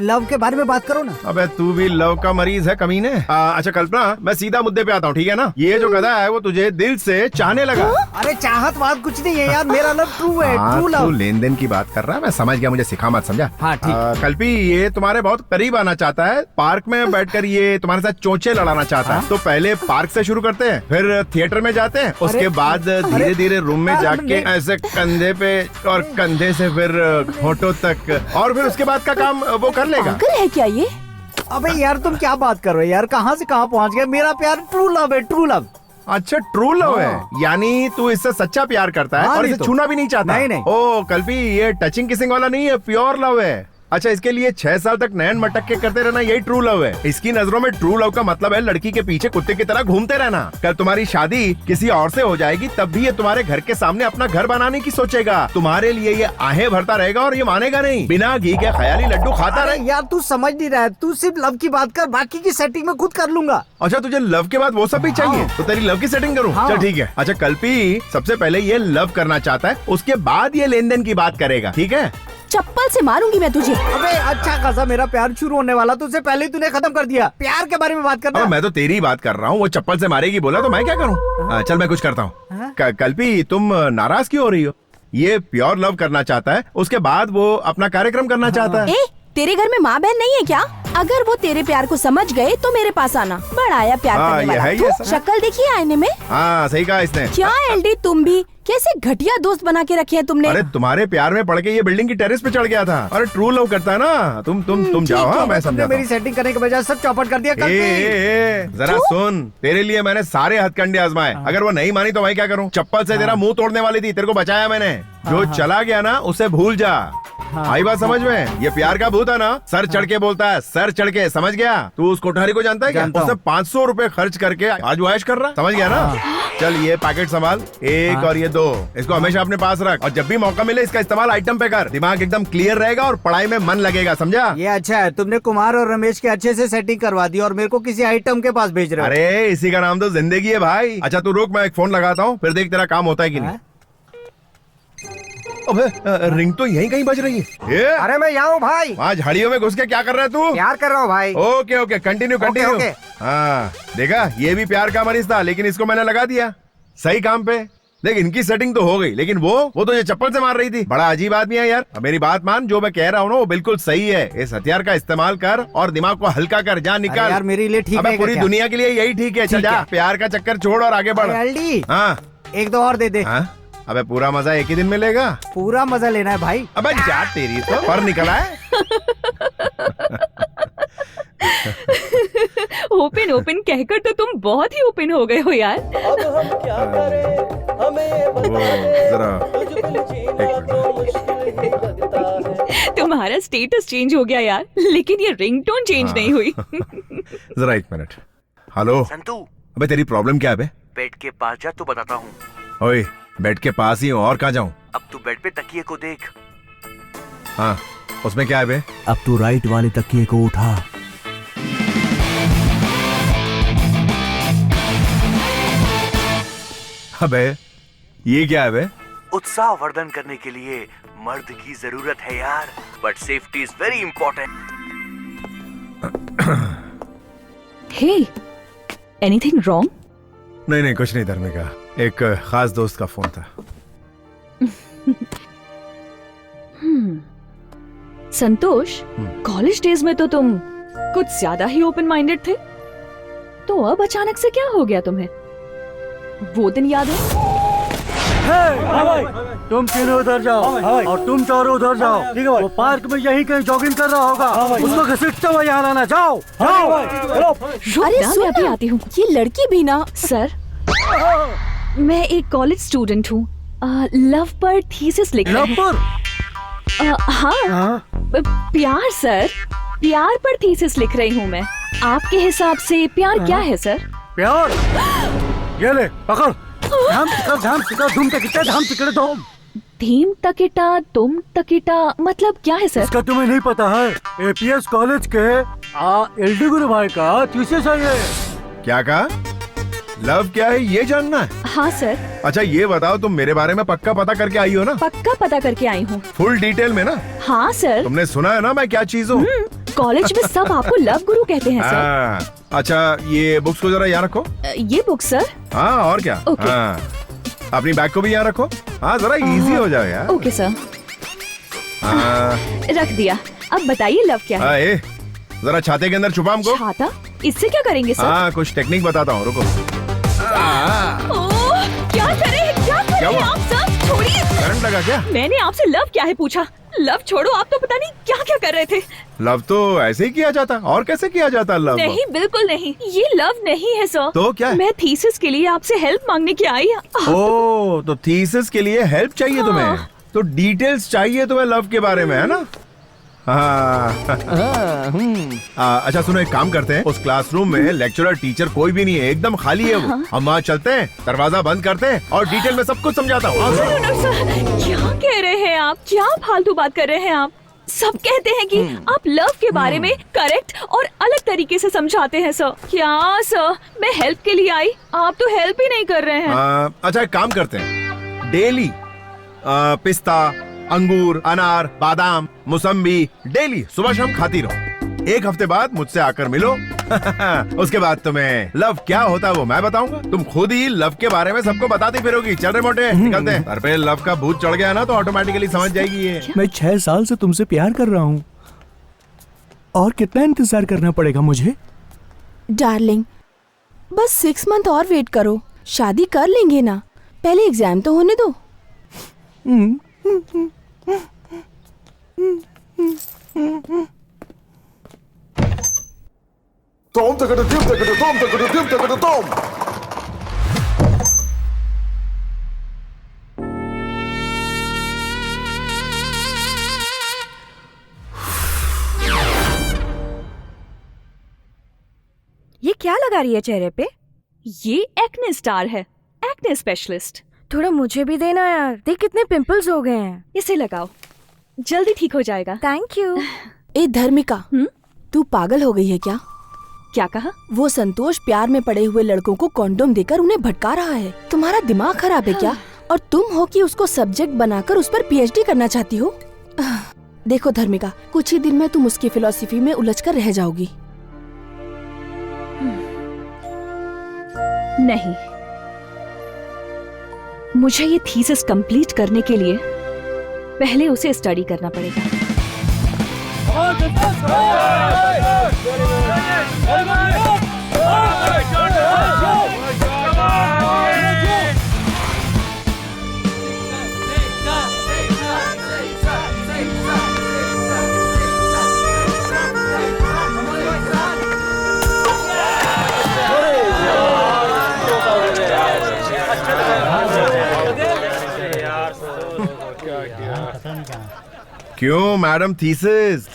लव के बारे में बात करो ना। अबे तू भी लव का मरीज है कमीने। अच्छा कल्पना, मैं सीधा मुद्दे पे आता हूँ, ठीक है ना? ये जो गधा है वो तुझे दिल से चाहने लगा। अरे चाहत बात कुछ नहीं है यार, मेरा लव ट्रू है, ट्रू तू लव। लेन देन की बात कर रहा है, मैं समझ गया, मुझे सिखा मत, समझा? हाँ ठीक। कल्पी ये तुम्हारे बहुत करीब आना चाहता है, पार्क में बैठकर ये तुम्हारे साथ चोंचे लड़ाना चाहता है। तो पहले पार्क से शुरू करते हैं, फिर थिएटर में जाते हैं, उसके बाद धीरे धीरे रूम में जाके ऐसे कंधे पे और कंधे से फिर होठों तक, और फिर उसके बाद का काम वो कर लेगा। पागल है क्या ये? अबे यार तुम क्या बात कर रहे हो यार, कहाँ से कहाँ पहुँच गए? मेरा प्यार ट्रू लव है, ट्रू लव। अच्छा ट्रू लव है, यानी तू इससे सच्चा प्यार करता है और इसे छूना भी नहीं चाहता? नहीं। ओ कल्पी, ये टचिंग किसिंग वाला नहीं है, प्योर लव है। अच्छा, इसके लिए 6 साल तक नैन मटक के करते रहना, यही ट्रू लव है। इसकी नजरों में ट्रू लव का मतलब है लड़की के पीछे कुत्ते की तरह घूमते रहना। कल तुम्हारी शादी किसी और से हो जाएगी, तब भी ये तुम्हारे घर के सामने अपना घर बनाने की सोचेगा। तुम्हारे लिए ये आहें भरता रहेगा और ये मानेगा नहीं। बिना घी के ख्याली लड्डू खाता रहे। यार तू समझ नहीं रहा है, तू सिर्फ लव की बात कर, बाकी की सेटिंग में खुद कर लूंगा। अच्छा, तुझे लव के बाद वो सब भी चाहिए? तो तेरी लव की सेटिंग करूँ? चल ठीक है। अच्छा कल्पी, सबसे पहले ये लव करना चाहता है, उसके बाद ये लेन देन की बात करेगा, ठीक है? चप्पल से मारूंगी मैं तुझे। अबे अच्छा खासा मेरा प्यार शुरू होने वाला, तुझसे पहले ही तूने खत्म कर दिया। प्यार के बारे में बात करना। मैं तो तेरी बात कर रहा हूँ, वो चप्पल से मारेगी बोला तो मैं क्या करूँ? चल मैं कुछ करता हूँ। कल्पी, तुम नाराज क्यों हो रही हो? ये प्योर लव करना चाहता है, उसके बाद वो अपना कार्यक्रम करना चाहता है। तेरे घर में माँ बहन नहीं है क्या? अगर वो तेरे प्यार को समझ गए तो मेरे पास आना। बड़ा आया प्यार करने वाला। तू शक्ल देखी आईने में? हाँ सही कहा इसने। क्या एलडी, तुम भी कैसे घटिया दोस्त बना के रखे हैं तुमने? अरे तुम्हारे प्यार में पड़ के ये बिल्डिंग की टेरेस पे चढ़ गया था। अरे ट्रू लव करता है ना। तुम जाओ। हाँ मैं समझा। मेरी सेटिंग करने के बजाय सब चौपट कर दिया। जरा सुन, तेरे लिए मैंने सारे हथकंडे आजमाए, अगर वो नहीं मानी तो मैं क्या करूँ? चप्पल से तेरा मुंह तोड़ने वाली थी, तेरे को बचाया मैंने। जो चला गया ना उसे भूल जा। आई बात समझ में? ये प्यार का भूत है ना, सर चढ़ के बोलता है, सर चढ़ के, समझ गया? तू उस कोठारी को जानता है क्या? उसने 500 रुपए खर्च करके आज वो ऐश कर रहा, समझ गया ना? चल ये पैकेट संभाल, एक और ये 2, इसको हमेशा अपने पास रख और जब भी मौका मिले इसका इस्तेमाल आइटम पे कर। दिमाग एकदम क्लियर रहेगा और पढ़ाई में मन लगेगा, समझा? ये अच्छा है, तुमने कुमार और रमेश के अच्छे से सेटिंग करवा दी और मेरे को किसी आइटम के पास भेज रहे हो। अरे इसी का नाम तो जिंदगी है भाई। अच्छा तू रुक, मैं एक फोन लगाता हूँ, फिर देख तेरा काम होता है कि नहीं। अबे रिंग तो यहीं कहीं बज रही है। अरे मैं यहाँ हूँ भाई। वहाँ झाड़ियों में घुस के क्या कर रहा है तू? प्यार कर रहा हूँ भाई। Okay okay, continue continue. हाँ देखा, ये भी प्यार का मरीज था, लेकिन इसको मैंने लगा दिया सही काम पे। देख इनकी सेटिंग तो हो गई, लेकिन वो तो ये चप्पल से मार रही थी। बड़ा अजीब आदमी है यार। अब मेरी बात मान, जो मैं कह रहा हूँ ना वो बिल्कुल सही है। इस हथियार का इस्तेमाल कर और दिमाग को हल्का कर, जा निकाल। यार मेरे लिए ठीक है। पूरी दुनिया के लिए यही ठीक है। चल जा, प्यार का चक्कर छोड़ और आगे बढ़। हाँ 1-2 और दे दे। अबे पूरा मजा एक ही दिन मिलेगा। पूरा मजा लेना है भाई। अबे जा तेरी तो पर निकला है। ओपन ओपन कहकर तो तुम बहुत ही ओपन हो गए हो यार। अब हम क्या करें, हमें तुम्हारा स्टेटस चेंज हो गया यार, लेकिन ये रिंगटोन चेंज नहीं हुई। जरा एक मिनट। हेलो संतू, अबे तेरी प्रॉब्लम क्या है बे? बेड के पास जा तो बताता हूँ। ओए बेड के पास ही हूँ, और कहाँ जाऊँ? अब तू बेड पे तकिए को देख। हाँ उसमें क्या है बे? अब तू राइट वाले तकिए को उठा। अबे ये क्या है बे? उत्साह वर्धन करने के लिए मर्द की जरूरत है यार, but safety is very important. Hey, anything wrong? नहीं कुछ नहीं धर्मिका, एक खास दोस्त का फोन था। संतोष, कॉलेज डेज में तो तुम कुछ ज्यादा ही ओपन माइंडेड थे, तो अब अचानक से क्या हो गया तुम्हें? वो दिन याद है? तुम तीनों उधर जाओ और तुम चारों उधर जाओ। ठीक है भाई। वो पार्क में यही कहीं जॉगिंग कर रहा होगा, उसको घसीटते हुए यहाँ आना। जाओ जाओ। अरे मैं अभी आती हूँ। ये लड़की भी ना। सर, मैं एक कॉलेज स्टूडेंट हूँ, लव पर थीसिस लिख रही हूँ। हाँ प्यार सर, प्यार पर थीसिस लिख रही हूँ मैं। आपके हिसाब से प्यार क्या है सर? प्यार, ये ले पकड़। धाम तिकड़े धूम। धीम तकिटा तुम तकिटा मतलब क्या है सर? इसका तुम्हें नहीं पता है? एपीएस कॉलेज के एलडी गुरु भाई का थीसिस है ये। क्या कहा? लव क्या है ये जानना है? हाँ सर। अच्छा ये बताओ, तुम मेरे बारे में पक्का पता करके आई हो ना? पक्का पता करके आई हूँ। फुल डिटेल में ना? हाँ सर। तुमने सुना है ना मैं क्या चीज हूँ? कॉलेज में सब आपको लव गुरु कहते हैं सर। अच्छा ये बुक्स को जरा यहाँ रखो। ये बुक सर? हाँ और क्या। ओके। हाँ, अपनी बैग को भी यहाँ रखो। हाँ जरा इजी हो जाए यार। Okay sir. हाँ रख दिया। अब बताइए लव क्या है? ए, जरा छाते के अंदर छुपा हमको। छाता? इससे क्या करेंगे सर? हाँ कुछ टेक्निक बताता हूँ, रुको। क्या करे आप सर? छोड़िए। करंट लगा क्या? मैंने आपसे लव क्या है पूछा। लव छोड़ो, आप तो पता नहीं क्या क्या कर रहे थे। लव तो ऐसे ही किया जाता, और कैसे किया जाता लव? नहीं बिल्कुल नहीं, ये लव नहीं है सर। तो क्या है? मैं थीसिस के लिए आपसे हेल्प मांगने की आई। ओ तो थीसिस के लिए हेल्प चाहिए तुम्हें, तो डिटेल्स चाहिए तुम्हें लव के बारे में, है ना? अच्छा सुनो, एक काम करते हैं, उस क्लासरूम में लेक्चरर टीचर कोई भी नहीं है, एकदम खाली है वो। हम वहाँ चलते हैं, दरवाजा बंद करते हैं और डिटेल में सब कुछ समझाता हूँ। क्या कह रहे हैं आप? क्या फालतू बात कर रहे हैं आप? सब कहते हैं कि आप लव के बारे में करेक्ट और अलग तरीके से समझाते हैं सर। क्या सर, मैं हेल्प के लिए आई, आप तो हेल्प ही नहीं कर रहे हैं। अच्छा एक काम करते हैं, डेली पिस्ता, अंगूर, अनार, बादाम, मौसम्बी डेली सुबह शाम खाती रहो। एक हफ्ते बाद मुझसे आकर मिलो। उसके बाद तुम्हें लव क्या होता है वो मैं बताऊंगा, तुम खुद ही लव के बारे में सबको बताती फिरोगी। चल रहे मोटे, निकलते हैं। सर पे लव का भूत चढ़ गया ना तो ऑटोमेटिकली समझ जाएगी ये। मैं 6 साल से तुमसे प्यार कर रहा हूँ, और कितना इंतजार करना पड़ेगा मुझे? डार्लिंग बस 6 मंथ और वेट करो, शादी कर लेंगे ना, पहले एग्जाम तो होने दो। Tom taka da dim taka da tom taka da dim taka da tom. ये क्या लगा रही है चेहरे पे? ये एक्ने स्टार है, एक्ने स्पेशलिस्ट। थोड़ा मुझे भी देना यार, देख कितने पिंपल्स हो गए हैं। इसे लगाओ, जल्दी ठीक हो जाएगा। Thank you. ए धर्मिका, तू पागल हो गई है क्या? क्या कहा? वो संतोष प्यार में पड़े हुए लड़कों को कॉन्डोम देकर उन्हें भटका रहा है। तुम्हारा दिमाग खराब है क्या? और तुम हो कि उसको सब्जेक्ट बनाकर उस पर पीएचडी करना चाहती हो? देखो धर्मिका, कुछ ही दिन में तुम उसकी फिलॉसफी में उलझकर रह जाओगी। नहीं, मुझे ये थीसिस कंप्लीट करने के लिए पहले उसे स्टडी करना पड़ेगा। क्यों मैडम थीसिस,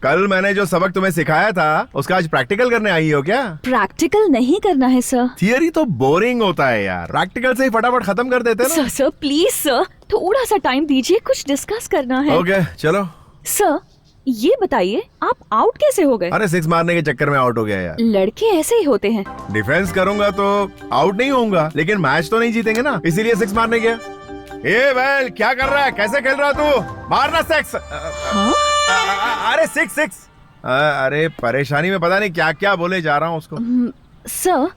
कल मैंने जो सबक तुम्हें सिखाया था उसका आज प्रैक्टिकल करने आई हो क्या? प्रैक्टिकल नहीं करना है सर। थियरी तो बोरिंग होता है यार, प्रैक्टिकल से ही फटाफट खत्म कर देते ना। सर प्लीज सर, थोड़ा सा टाइम दीजिए, कुछ डिस्कस करना है। ओके चलो। सर ये बताइए, आप आउट कैसे हो गए? अरे 6 मारने के चक्कर में आउट हो गया यार। लड़के ऐसे ही होते हैं। डिफेंस करूंगा तो आउट नहीं होऊंगा, लेकिन मैच तो नहीं जीतेंगे ना, इसीलिए 6 मारने गया। ए वेल क्या कर रहा है, कैसे खेल रहा तू? मारना 6। अरे 6। अरे परेशानी में पता नहीं क्या क्या बोले जा रहा हूँ उसको। सर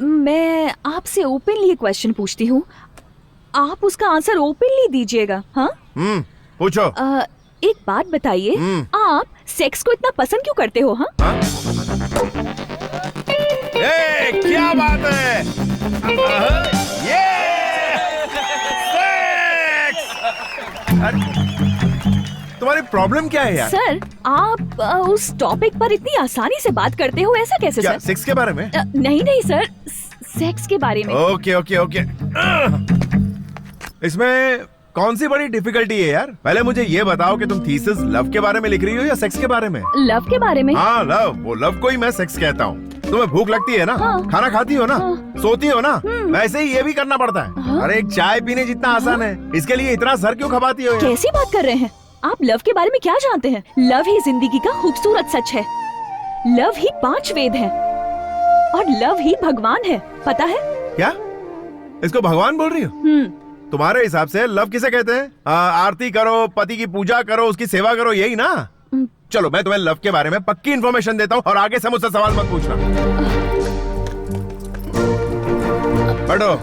मैं आपसे ओपनली एक क्वेश्चन पूछती हूँ, आप उसका आंसर ओपनली दीजिएगा। हाँ पूछो। एक बात बताइए, आप सेक्स को इतना पसंद क्यों करते हो? हाँ क्या बात है, ये तुम्हारी प्रॉब्लम क्या है यार? सर आप उस टॉपिक पर इतनी आसानी से बात करते हो, ऐसा कैसे? क्या, सर सेक्स के बारे में? नहीं सर, सेक्स के बारे में। ओके। इसमें कौन सी बड़ी डिफिकल्टी है यार? पहले मुझे ये बताओ कि तुम थीसिस लव के बारे में लिख रही हो या सेक्स के बारे में? लव के बारे में। हाँ लव, वो लव को ही मैं सेक्स कहता हूँ। तुम्हें भूख लगती है ना? खाना खाती हो ना? सोती हो ना? वैसे ही ये भी करना पड़ता है। अरे एक चाय पीने जितना आसान है, इसके लिए इतना सर क्यों खपाती हो? कैसी बात कर रहे हैं आप? लव के बारे में क्या जानते हैं? लव ही जिंदगी का खूबसूरत सच है। लव ही 5 वेद है। और लव ही भगवान है, पता है? क्या इसको भगवान बोल रही हो? तुम्हारे हिसाब से लव किसे कहते हैं? आरती करो, पति की पूजा करो, उसकी सेवा करो, यही ना? चलो मैं तुम्हें लव के बारे में पक्की इन्फॉर्मेशन देता हूँ और आगे से मुझसे सवाल मत पूछना। बैठो।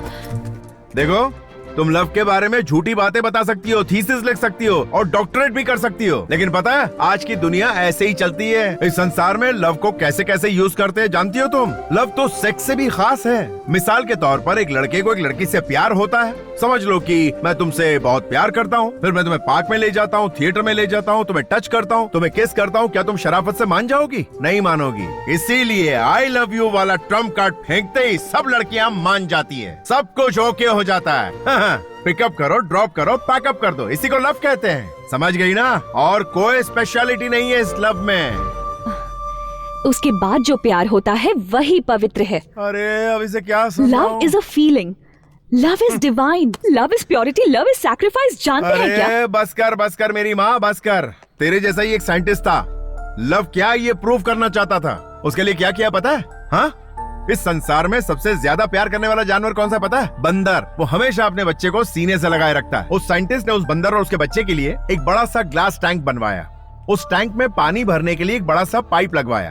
देखो, तुम लव के बारे में झूठी बातें बता सकती हो, थीसिस लिख सकती हो और डॉक्टरेट भी कर सकती हो, लेकिन पता है आज की दुनिया ऐसे ही चलती है। इस संसार में लव को कैसे कैसे यूज करते हैं जानती हो तुम? लव तो सेक्स से भी खास है। मिसाल के तौर पर एक लड़के को एक लड़की से प्यार होता है। समझ लो कि मैं तुमसे बहुत प्यार करता हूँ, फिर मैं तुम्हें पार्क में ले जाता हूँ, थिएटर में ले जाता हूँ, तुम्हें टच करता हूँ, तुम्हें किस करता हूँ, क्या तुम शराफत से मान जाओगी? नहीं मानोगी। इसीलिए आई लव यू वाला ट्रम्प कार्ड फेंकते ही सब लड़कियां मान जाती है, सब कुछ ओके हो जाता है। पिकअप करो, ड्रॉप करो, पैकअप कर दो, इसी को लव कहते हैं। समझ गई ना? और कोई स्पेशलिटी नहीं है इस लव में। उसके बाद जो प्यार होता है वही पवित्र है। अरे अब इसे क्या समझाऊं? Love is a feeling, love is divine, love is purity, love is sacrifice. जानते हैं क्या? अरे बस कर मेरी माँ, बस कर। तेरे जैसा ही एक साइंटिस्ट था, लव क्या ये प्रूव करना चाहता था। उसके लिए क्या किया पता है? हाँ, इस संसार में सबसे ज्यादा प्यार करने वाला जानवर कौन सा पता है? बंदर। वो हमेशा अपने बच्चे को सीने से लगाए रखता है। उस साइंटिस्ट ने उस बंदर और उसके बच्चे के लिए एक बड़ा सा ग्लास टैंक बनवाया। उस टैंक में पानी भरने के लिए एक बड़ा सा पाइप लगवाया।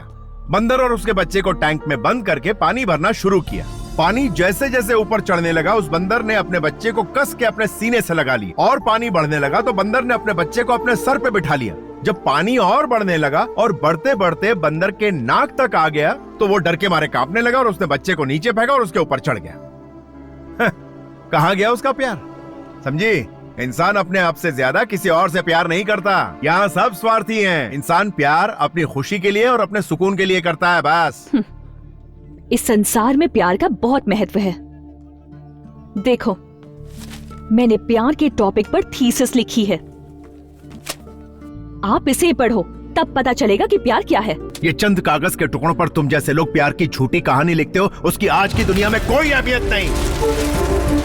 बंदर और उसके बच्चे को टैंक में बंद करके पानी भरना शुरू किया। पानी जैसे जैसे ऊपर चढ़ने लगा, उस बंदर ने अपने बच्चे को कस के अपने सीने से लगा ली और पानी बढ़ने लगा तो बंदर ने अपने बच्चे को अपने सर पे बिठा लिया। जब पानी और बढ़ने लगा और बढ़ते बढ़ते बंदर के नाक तक आ गया तो वो डर के मारे कांपने लगा और उसने बच्चे को नीचे फेंका और उसके ऊपर चढ़ गया। कहाँ गया उसका प्यार? समझी? इंसान अपने आप से ज्यादा किसी और से प्यार नहीं करता। यहाँ सब स्वार्थी हैं। इंसान प्यार अपनी खुशी के लिए और अपने सुकून के लिए करता है, बस। इस संसार में प्यार का बहुत महत्व है। देखो, मैंने प्यार के टॉपिक पर थीसिस लिखी है। आप इसे पढ़ो, तब पता चलेगा कि प्यार क्या है। ये चंद कागज के टुकड़ों पर तुम जैसे लोग प्यार की झूठी कहानी लिखते हो, उसकी आज की दुनिया में कोई अहमियत नहीं।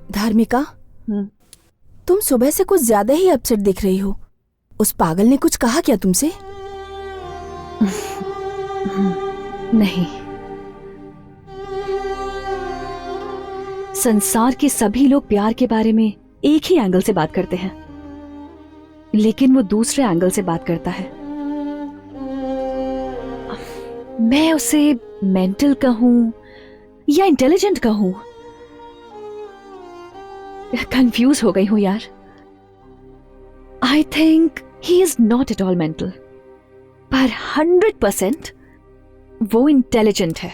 धार्मिका, तुम सुबह से कुछ ज्यादा ही अपसेट दिख रही हो। उस पागल ने कुछ कहा क्या तुमसे? नहीं, संसार के सभी लोग प्यार के बारे में एक ही एंगल से बात करते हैं, लेकिन वो दूसरे एंगल से बात करता है। मैं उसे मेंटल कहूं या इंटेलिजेंट कहूं, कंफ्यूज हो गई हूं यार। I think he is not at all mental, पर 100% वो इंटेलिजेंट है।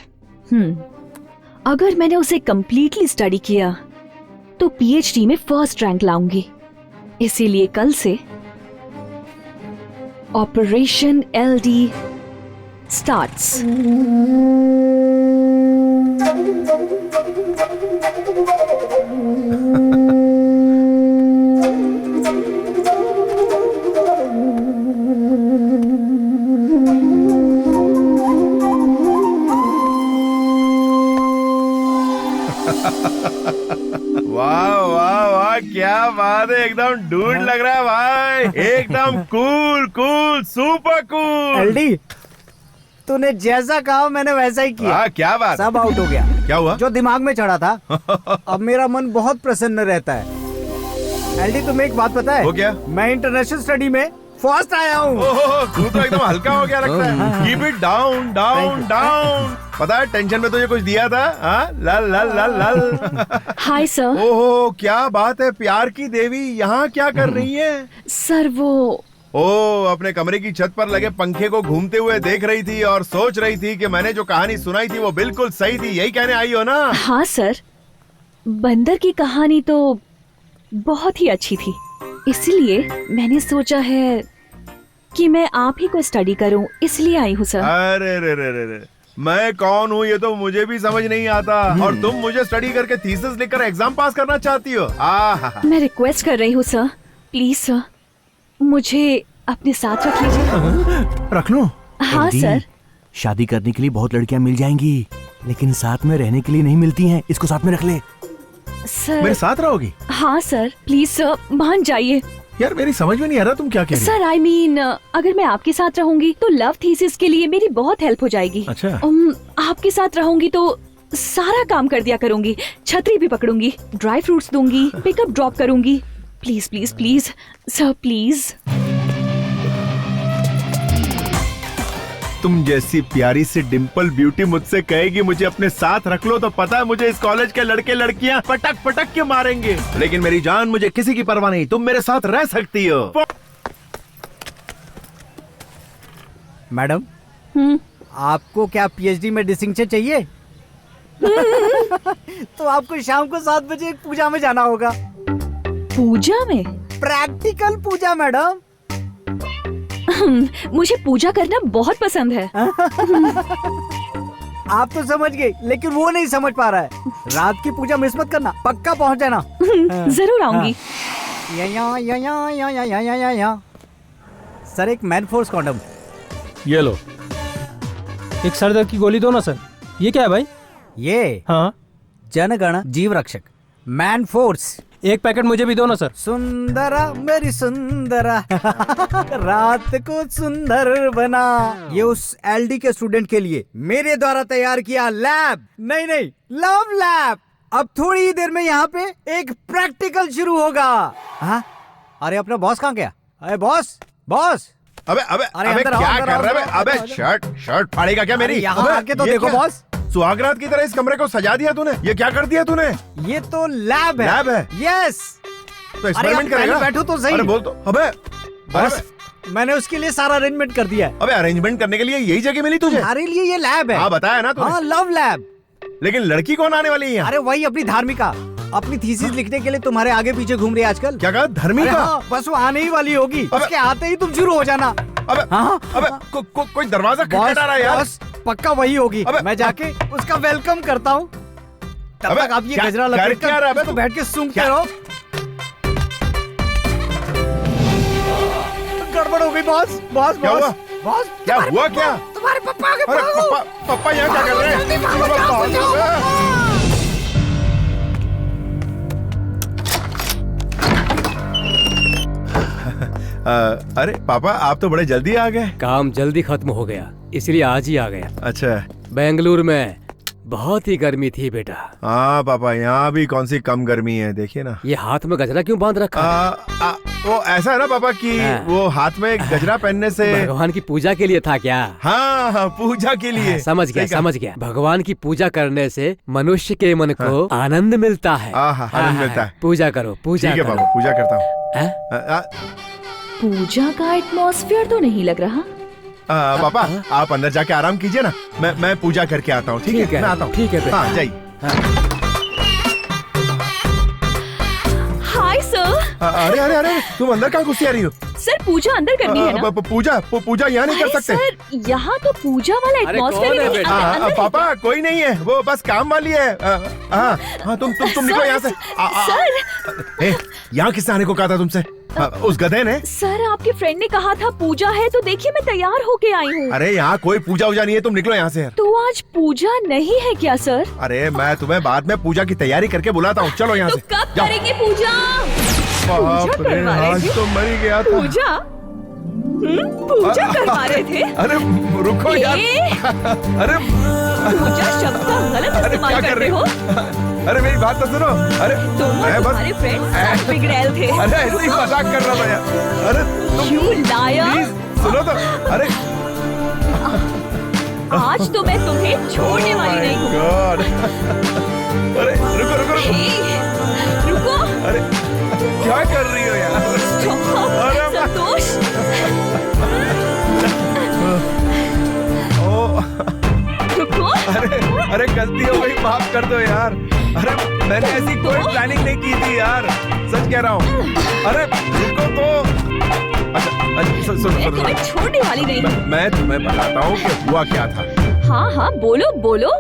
अगर मैंने उसे कंप्लीटली स्टडी किया तो पीएचडी में फर्स्ट रैंक लाऊंगी। इसीलिए कल से ऑपरेशन एलडी स्टार्ट्स। वाह वाह वाह, क्या बात है, एकदम डूड लग रहा है भाई, एकदम cool cool, super cool. LD, तूने जैसा कहा मैंने वैसा ही किया। क्या बात? सब आउट हो गया। क्या हुआ? जो दिमाग में चढ़ा था। अब मेरा मन बहुत प्रसन्न रहता है। एलडी, तुम्हें एक बात पता है? वो क्या? मैं इंटरनेशनल स्टडी में फर्स्ट आया हूँ। तू तो एकदम हल्का हो गया लगता है। Keep it down down down. पता है टेंशन में तुझे कुछ दिया था? लल लल लल लल। Hi sir. ओहो, क्या बात है, प्यार की देवी यहाँ क्या कर रही है? सर वो अपने कमरे की छत पर लगे पंखे को घूमते हुए देख रही थी और सोच रही थी कि मैंने जो कहानी सुनाई थी वो बिल्कुल सही थी, यही कहने आई हो ना? हाँ सर, बंदर की कहानी तो बहुत ही अच्छी थी, इसलिए मैंने सोचा है कि मैं आप ही को स्टडी करूं, इसलिए आई हूँ सर। अरे रे रे रे रे, मैं कौन हूँ ये तो मुझे भी समझ नहीं आता, और तुम मुझे स्टडी करके थीसिस लिखकर एग्जाम पास करना चाहती हो। मैं रिक्वेस्ट कर रही हूँ सर, प्लीज सर, मुझे अपने साथ रख लीजिए। रख लो। हाँ सर। शादी करने के लिए बहुत लड़कियां मिल जाएंगी, लेकिन साथ में रहने के लिए नहीं मिलती हैं। इसको साथ में रख ले। सर मेरे साथ रहोगी? हाँ सर, प्लीज सर, मान जाइए। यार मेरी समझ में नहीं आ रहा तुम क्या कह रही हो। सर आई मीन अगर मैं आपके साथ रहूंगी तो लव थीसिस के लिए मेरी बहुत हेल्प हो जाएगी। अच्छा। आपके साथ रहूंगी तो सारा काम कर दिया करूंगी, छतरी भी पकड़ूंगी, ड्राई फ्रूट्स दूंगी, पिकअप ड्रॉप करूंगी। Please please please sir, please. तुम जैसी प्यारी सी डिम्पल ब्यूटी मुझसे कहेगी मुझे अपने साथ रख लो, तो पता है मुझे इस कॉलेज के लड़के लड़कियां पटक पटक के मारेंगे। लेकिन मेरी जान, मुझे किसी की परवाह नहीं, तुम मेरे साथ रह सकती हो। मैडम, आपको क्या पीएचडी में डिस्टिंक्शन चाहिए? तो आपको शाम को 7 बजे एक पूजा में जाना होगा। पूजा में? प्रैक्टिकल पूजा मैडम। मुझे पूजा करना बहुत पसंद है। आप तो समझ गए, लेकिन वो नहीं समझ पा रहा है। रात की पूजा मिस मत करना, पक्का पहुंच जाना। जरूर आऊंगी। सर एक मैन फोर्स कॉन्डम। ये लो। एक सर दर्द की गोली दो ना सर। ये क्या है भाई? ये हाँ, जनगण जीव रक्षक मैन फोर्स। एक पैकेट मुझे भी दो ना सर। सुंदरा मेरी सुंदरा रात को सुंदर बना। ये उस एलडी के स्टूडेंट के लिए मेरे द्वारा तैयार किया लैब, नहीं लव लैब। अब थोड़ी ही देर में यहाँ पे एक प्रैक्टिकल शुरू होगा। हाँ? अरे अपना बॉस कहाँ गया? अरे बॉस। अबे क्या कर रहा है? अबे शर्ट फाड़ेगा क्या मेरी? यहाँ आके तो देखो बॉस। सुहागरात की तरह इस कमरे को सजा दिया तूने। ये क्या कर दिया तूने? ये तो लैब है। लैब है? यस। तो एक्सपेरिमेंट करेगा? बैठो तो सही। अरे बोल तो। अबे बॉस, मैंने उसके लिए सारा अरेंजमेंट कर दिया है। अबे अरेंजमेंट करने के लिए यही जगह मिली तुझे? हमारे लिए ये लैब है। हाँ बताया ना तूने। हाँ, लव लैब। लेकिन लड़की कौन आने वाली है यहाँ? अरे वही अपनी धार्मिका, अपनी थीसिस लिखने के लिए तुम्हारे आगे पीछे घूम रही है आजकल। क्या कहा? धर्मिका? हाँ, बस वो आने ही वाली होगी। उसके आते ही तुम शुरू हो जाना। कोई दरवाजा खटखटा रहा है यार। बॉस, पक्का वही होगी। मैं जाके उसका वेलकम करता हूँ। तब तक आप ये गजरा लपेट तो बैठ के सूंघते रहो। गड़बड़ हो गई बॉस। क्या हुआ? क्या हुआ? क्या तुम्हारे पापा आगे? पापा यहाँ क्या कर रहे हैं? अरे पापा, आप तो बड़े जल्दी आ गए। काम जल्दी खत्म हो गया, इसलिए आज ही आ गया। अच्छा। बेंगलुरु में बहुत ही गर्मी थी बेटा। हाँ पापा, यहाँ भी कौन सी कम गर्मी है, देखिए ना। ये हाथ में गजरा क्यों बांध रखा है? वो ऐसा है ना पापा कि वो हाथ में गजरा पहनने से भगवान की पूजा के लिए था क्या? हाँ, पूजा के लिए। समझ गया। भगवान की पूजा करने से मनुष्य के मन को आनंद मिलता है। आनंद मिलता है। पूजा करो, पूजा। ठीक है पापा, पूजा करता हूँ। पूजा का एटमॉस्फेयर तो नहीं लग रहा। पापा आप अंदर जाके आराम कीजिए ना, मैं पूजा करके आता हूँ। ठीक है, मैं आता हूँ। ठीक है। हाँ जाइए। Hi sir. अरे तुम अंदर कहाँ घुसी आ रही हो? सर पूजा अंदर करनी है ना? पूजा यहाँ नहीं कर सकते सर, यहाँ तो पूजा वाला एटमॉस्फेयर है। पापा कोई नहीं है, वो बस काम वाली है। हाँ तुम निकलो यहाँ से। सर यहाँ किसने आने को कहा था तुमसे? उस गधे ने। सर आपके फ्रेंड ने कहा था पूजा है, तो देखिए मैं तैयार होके आई हूँ। अरे यहाँ कोई पूजा वूजा नहीं है, तुम निकलो यहाँ से। तो आज पूजा नहीं है क्या सर? अरे मैं तुम्हें बाद में पूजा की तैयारी करके बुलाता हूँ, चलो यहाँ से। कब करेंगे पूजा? बाप रे, आज तो मर ही गया था। पूजा करवा रहे थे? अरे रुको यार। अरे पूजा शब्द का गलत इस्तेमाल कर रहे हो। अरे मेरी बात तो सुनो। अरे तुम्हारे फ्रेंड बिगड़ैल थे। अरे ऐसे ही मजाक कर रहा था यार। अरे तुम लायर। सुनो तो। अरे आज तो मैं तुम्हें छोड़ने वाली नहीं हूँ। अरे रुको। रुको। अरे क्या कर रही हो यार? संतोष। रुको। अरे गलती हो गई, माफ कर दो यार। अरे मैंने ऐसी कोई प्लानिंग नहीं की थी यार, सच कह रहा हूँ। अरे रुको तो। अच्छा मैं तुम्हें छोड़ने वाली नहीं हूँ। मैं तुम्हें बताता हूँ कि हुआ क्या था। हाँ हाँ बोलो बोलो।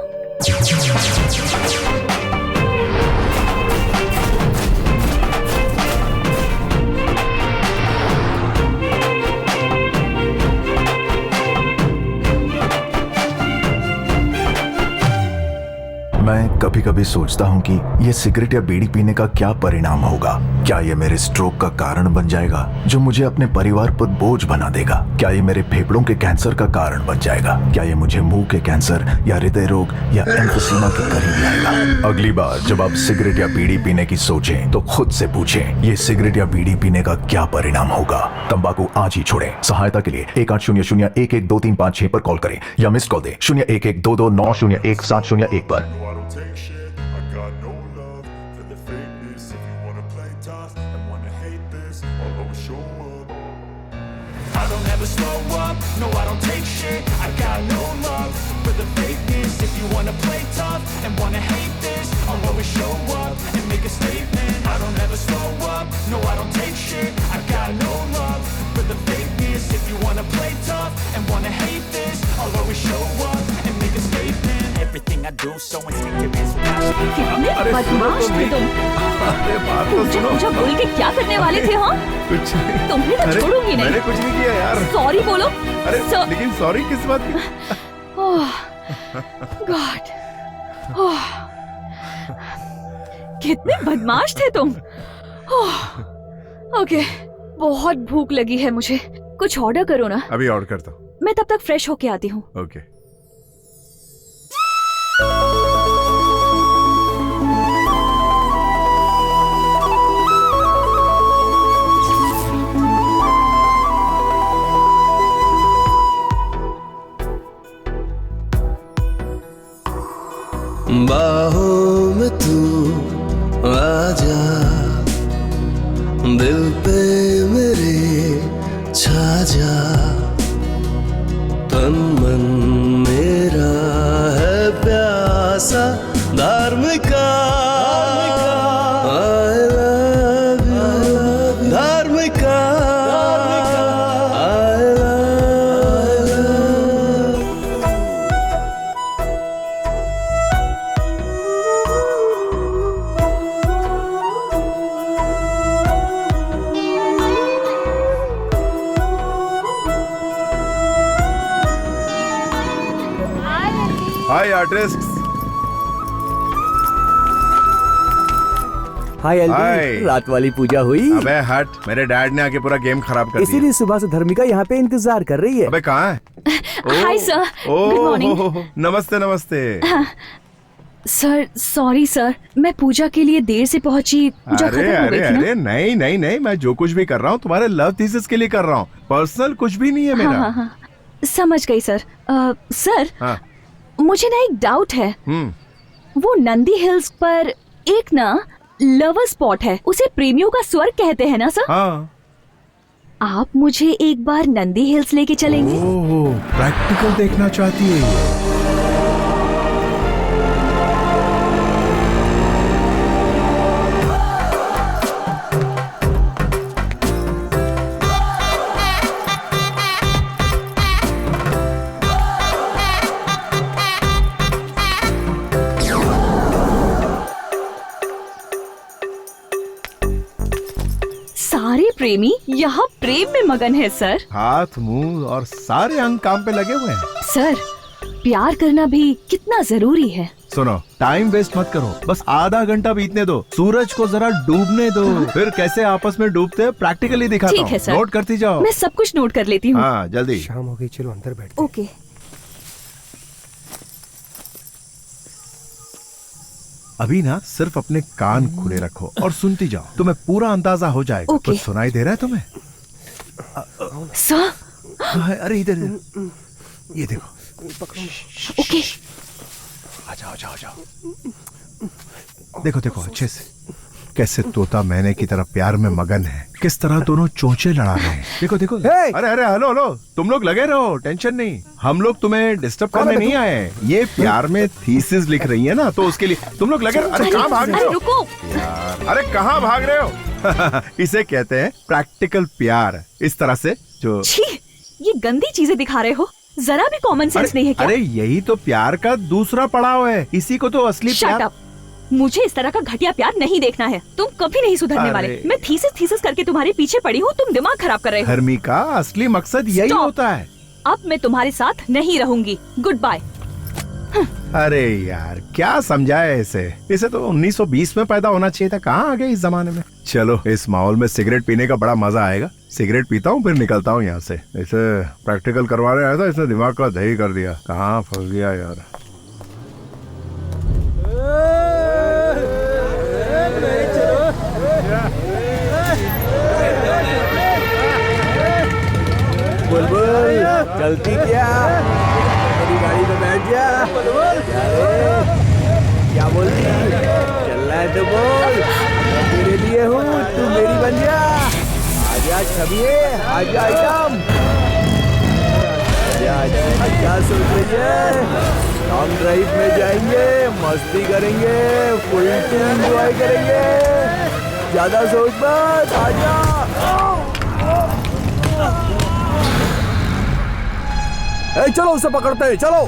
मैं कभी कभी सोचता हूँ कि ये सिगरेट या बीड़ी पीने का क्या परिणाम होगा। क्या ये मेरे स्ट्रोक का कारण बन जाएगा जो मुझे अपने परिवार पर बोझ बना देगा? क्या ये मेरे फेफड़ों के कैंसर का कारण बन जाएगा? क्या ये मुझे मुंह के कैंसर या हृदय रोग या एम्फीसीमा के करीब लाएगा? अगली बार जब आप सिगरेट या बीड़ी पीने की सोचें तो खुद से पूछें, ये सिगरेट या बीड़ी पीने का क्या परिणाम होगा? तंबाकू आज ही छोड़ें। सहायता के लिए 1800-112356 पर कॉल करें या मिस्ड कॉल दें 01122901 पर। I don't ever slow up, no I don't take shit. I got no love for the fakeness. If you wanna play tough and wanna hate this, I'll always show up and make a statement. I don't ever slow up, no I don't take shit. I got no love for the fakeness. If you wanna play tough and wanna hate this, I'll always show up and make a statement. Everything I do so instinctive and so passionate. कितने बदमाश थे तुम। मुझे बोल के क्या करने वाले थे? हाँ कुछ नहीं। तुम्हें तो छोड़ूंगी नहीं। मैंने कुछ नहीं किया यार। सॉरी बोलो। अरे लेकिन सॉरी किस बात की? गॉड, कितने बदमाश थे तुम। ओके, बहुत भूख लगी है मुझे, कुछ ऑर्डर करो ना। अभी ऑर्डर करता हूँ। मैं तब तक फ्रेश होके आती हूँ। ओके। बाहों में तू आजा, दिल पे मेरे छा जा, तन मन मेरा है प्यासा Dharmika, I love you Dharmika, I love you। Hi artist. Hi hi. Elvin, रात वाली पूजा हुई? अबे हट, मेरे डैड ने आके पूरा गेम खराब कर दिया। इसीलिए सुबह से धर्मिका यहाँ पे इंतजार कर रही है। अबे कहाँ है? Hi sir, good morning. नमस्ते नमस्ते। सर सॉरी सर, मैं पूजा के लिए देर से पहुंची। पूजा अरे खत्म हो अरे गई थी ना। अरे नहीं नहीं नहीं, मैं जो कुछ भी कर रहा हूँ तुम्हारे लव थीसिस के लिए कर रहा हूँ, पर्सनल कुछ भी नहीं है मेरा। हाँ, हाँ, समझ गई सर। सर हाँ। मुझे ना एक डाउट है। वो नंदी हिल्स पर एक ना लवर स्पॉट है, उसे प्रेमियों का स्वर्ग कहते हैं ना सर? हाँ। आप मुझे एक बार नंदी हिल्स लेके चलेंगे? ओह, प्रैक्टिकल देखना चाहती है ये। सारे प्रेमी यहाँ प्रेम में मगन है सर। हाथ मुंह और सारे अंग काम पे लगे हुए हैं। सर प्यार करना भी कितना जरूरी है। सुनो, टाइम वेस्ट मत करो, बस आधा घंटा बीतने दो, सूरज को जरा डूबने दो, फिर कैसे आपस में डूबते हैं प्रैक्टिकली दिखाता ठीक है हूँ। सर, नोट करती जाओ। मैं सब कुछ नोट कर लेती हूँ। हाँ जल्दी। शाम हो गई, चलो अंदर बैठ। ओके। अभी ना सिर्फ अपने कान खुले रखो और सुनती जाओ, तुम्हें पूरा अंदाजा हो जाएगा। ओके। कुछ सुनाई दे रहा है तुम्हें? सर अरे इधर ये देखो। ओके। आ जाओ जाओ जाओ। देखो देखो अच्छे से, कैसे तोता मैने की तरह प्यार में मगन है, किस तरह दोनों चोंचे लड़ा रहे हैं। देखो देखो। अरे अरे हेलो हेलो, तुम लोग लगे रहो, टेंशन नहीं, हम लोग तुम्हें डिस्टर्ब करने नहीं आए। ये प्यार में थीसिस लिख रही है ना, तो उसके लिए तुम लोग लगे रहो। अरे कहाँ भाग रहे हो? रुको यार, अरे कहाँ भाग रहे हो? इसे कहते हैं प्रैक्टिकल प्यार। इस तरह से जो छी, ये गंदी चीजें दिखा रहे हो। जरा भी कॉमन सेंस नहीं है क्या? अरे यही तो प्यार का दूसरा पड़ाव है, इसी को तो असली Shut प्यार। up! मुझे इस तरह का घटिया प्यार नहीं देखना है। तुम कभी नहीं सुधरने वाले। मैं थीसिस करके तुम्हारे पीछे पड़ी हूँ, तुम दिमाग खराब कर रहे हो। धर्मी का असली मकसद यही Stop! होता है। अब मैं तुम्हारे साथ नहीं रहूंगी। Good bye. अरे यार क्या समझाया इसे तो 1920 में पैदा होना चाहिए था, कहाँ आ गए इस जमाने में। चलो इस माहौल में सिगरेट पीने का बड़ा मजा आएगा। सिगरेट पीता हूँ फिर निकलता हूँ यहाँ से। इसे प्रैक्टिकल करवाने आया था, इसने दिमाग का दही कर दिया। कहाँ फंस गया यार। बुलबुल चलती क्या? मेरी गाड़ी में बैठ जा। क्या बोलती? चलना है तो बोल, मैं तेरे लिए हूँ, तू मेरी बन जा। आजा छबिए, आजा आइटम। क्या सोच रही है? लॉन्ग ड्राइव में जाएंगे, मस्ती करेंगे, फुल एंजॉय करेंगे। ज्यादा सोच मत, आजा। चलो उसे पकड़ते हैं, चलो।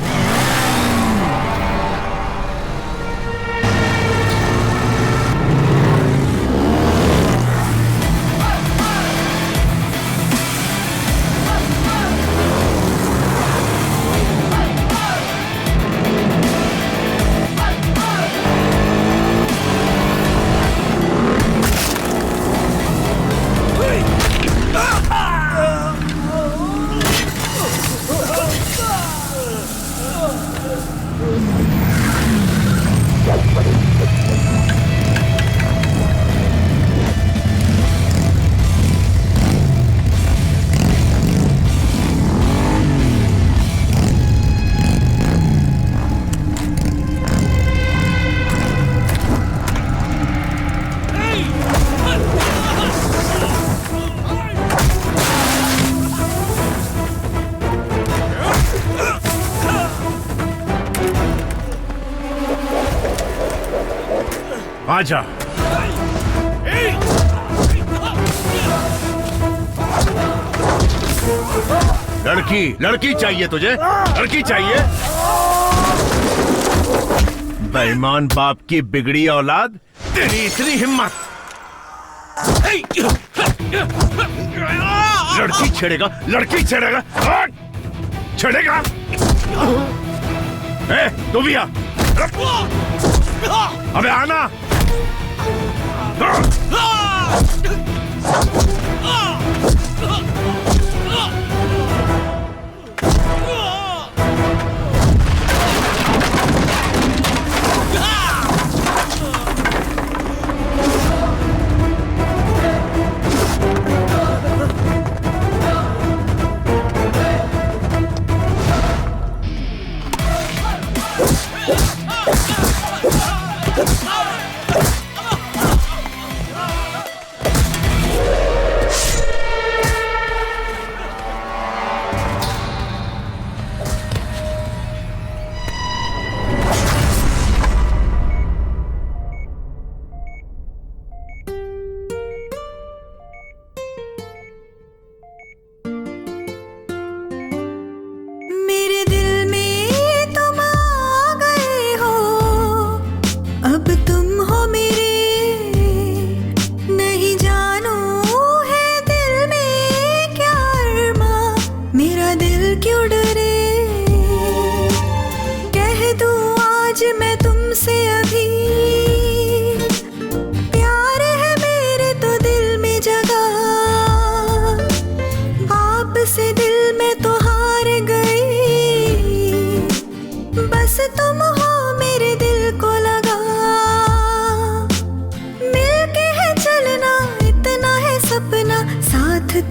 आजा। लड़की चाहिए तुझे? लड़की चाहिए? बेईमान बाप की बिगड़ी औलाद, तेरी इतनी हिम्मत। लड़की छेड़ेगा? छेड़ेगा? तू भी आ। अबे आना।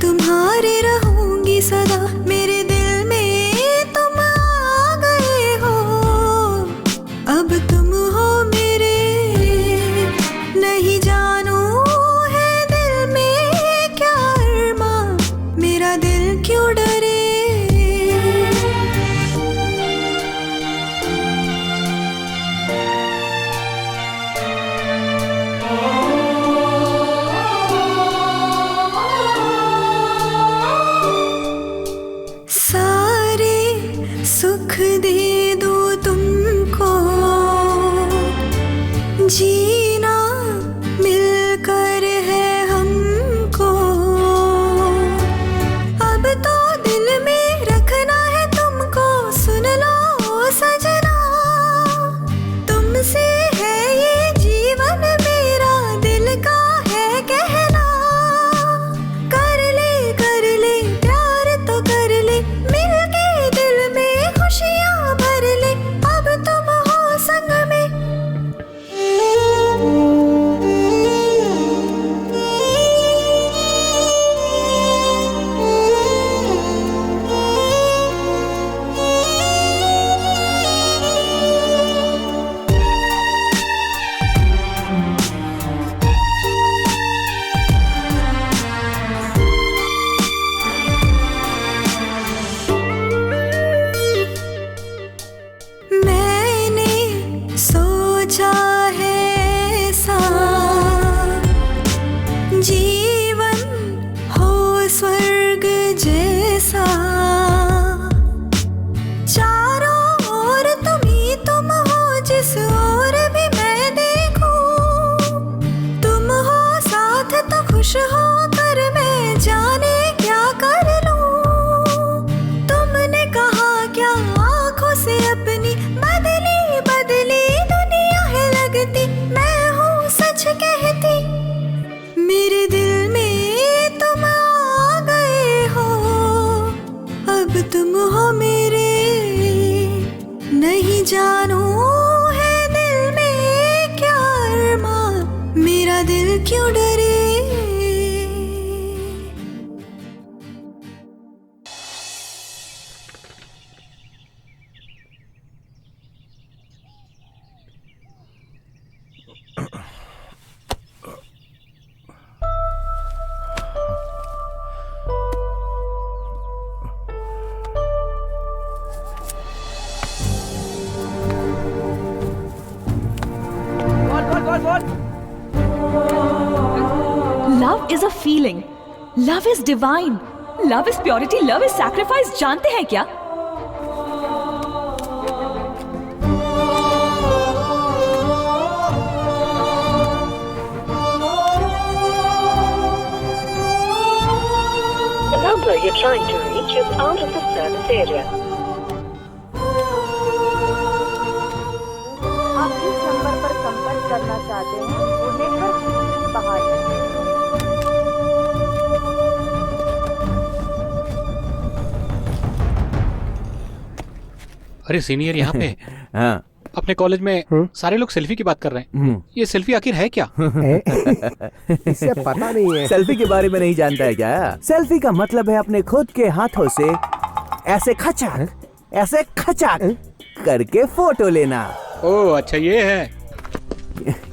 तुम्हारे रहूंगी सदा, मेरे दिल में तुम आ गए हो, अब तुम हो मेरे, नहीं जानू है दिल में क्या अरमां, मेरा दिल क्यों डरे। बेहोश होकर मैं जाने क्या कर लूं। तुमने कहा क्या आंखों से अपनी बदली बदली दुनिया है लगती, मैं हूँ सच कहती। मेरे दिल में तुम आ गए हो, अब तुम हो मेरे। नहीं जानू है दिल में क्या अरमां, मेरा दिल क्यों डरे। Love is a feeling, love is divine, love is purity, love is sacrifice. जानते हैं क्या? The number you're trying to reach is out of the service area. आप जिस नंबर पर संपर्क करना चाहते हैं वो नेटवर्क से बाहर है। अरे सीनियर यहाँ पे। हाँ। अपने कॉलेज में सारे लोग सेल्फी की बात कर रहे हैं। ये सेल्फी आखिर है क्या? इससे पता नहीं है। सेल्फी के बारे में नहीं जानता है क्या? सेल्फी का मतलब है अपने खुद के हाथों से ऐसे खचाक करके फोटो लेना। ओह अच्छा ये है।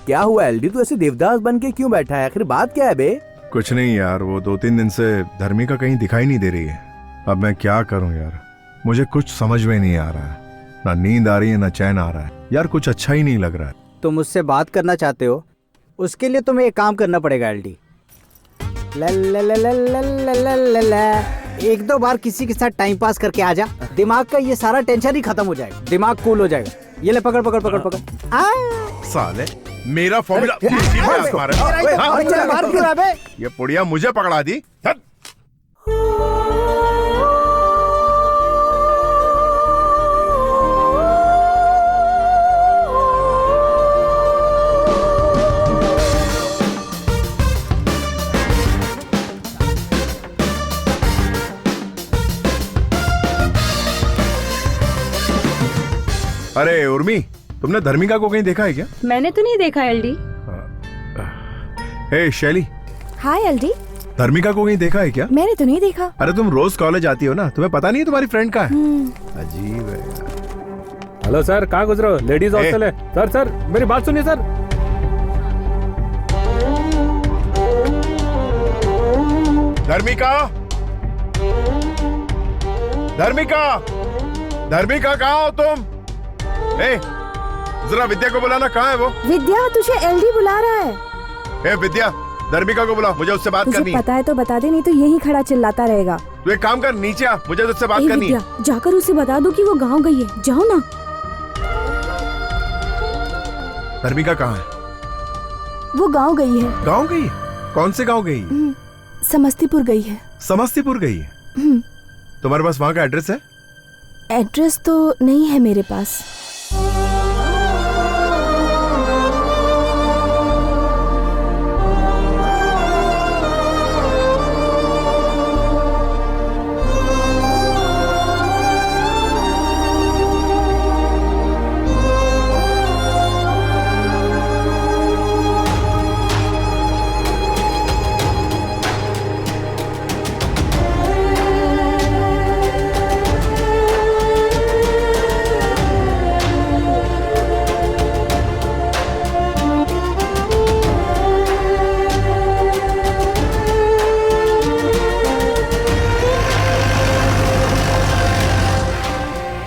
क्या हुआ एलडी, तू ऐसे देवदास बन के क्यों बैठा है? आखिर बात क्या है बे? कुछ नहीं यार, वो 2-3 दिन से धर्मिका कहीं दिखाई नहीं दे रही है। अब मैं क्या करूं यार, मुझे कुछ समझ में नहीं आ रहा है। ना नींद आ रही है ना चैन आ रहा है यार, कुछ अच्छा ही नहीं लग रहा है। तुम मुझसे बात करना चाहते हो, उसके लिए तुम्हें एक काम करना पड़ेगा एलडी। एक दो बार किसी के साथ टाइम पास करके आ जा, दिमाग का ये सारा टेंशन ही खत्म हो जाएगा, दिमाग कूल हो जाएगा। ये ले पकड़ पकड़ पकड़ पकड़। साले मेरा फॉर्मूला ये पुड़िया मुझे पकड़ा दी। अरे उर्मी, तुमने धर्मिका को कहीं देखा है क्या? मैंने तो नहीं देखा एलडी। हे शैली। हाय एलडी। धर्मिका को कहीं देखा है क्या? मैंने तो नहीं देखा। अरे तुम रोज कॉलेज आती हो ना, तुम्हें पता नहीं है तुम्हारी फ्रेंड का है? अजीब है। हेलो सर, कहाँ गुजरे हो? लेडीज हॉस्टल है। सर मेरी बात सुनिए सर। धर्मिका, धर्मिका, धर्मिका कहाँ हो तुम? जरा विद्या को बुलाना, कहाँ है वो? विद्या, तुझे एलडी बुला रहा है। विद्या, धर्मिका को बुला, मुझे उससे बात करनी है। पता है तो बता दे, नहीं तो यही खड़ा चिल्लाता रहेगा। तू एक काम कर, नीचे आ, मुझे उससे बात करनी है। जाकर उसे बता दो कि वो गांव गई है, जाओ ना। धर्मिका कहाँ है? वो गांव गई है। गांव गई है? कौन से गांव गई? समस्तीपुर गई है। समस्तीपुर गई है? तुम्हारे पास वहाँ का एड्रेस है? एड्रेस तो नहीं है मेरे पास।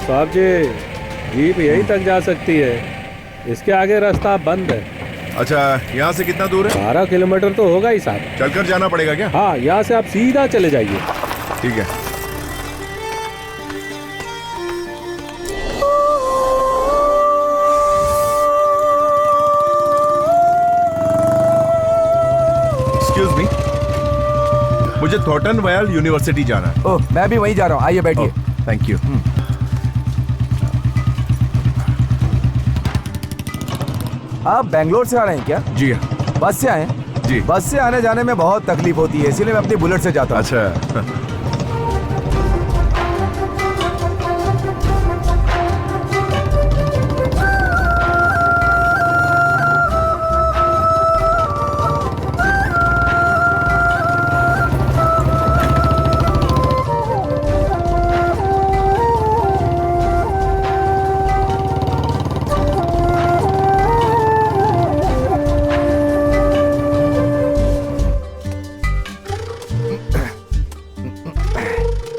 साहब जी, जीप यहीं तक जा सकती है, इसके आगे रास्ता बंद है। अच्छा, यहाँ से कितना दूर है? 12 किलोमीटर तो होगा ही साहब। चलकर जाना पड़ेगा क्या? हाँ, यहाँ से आप सीधा चले जाइए। ठीक है। एक्सक्यूज मी, मुझे थॉर्टन वयल यूनिवर्सिटी जाना है। ओह, मैं भी वहीं जा रहा हूँ, आइए बैठिए। Thank you. आप बेंगलोर से आ रहे हैं क्या? जी हाँ। बस से आए हैं? जी। बस से आने जाने में बहुत तकलीफ होती है, इसीलिए मैं अपनी बुलेट से जाता हूँ। अच्छा।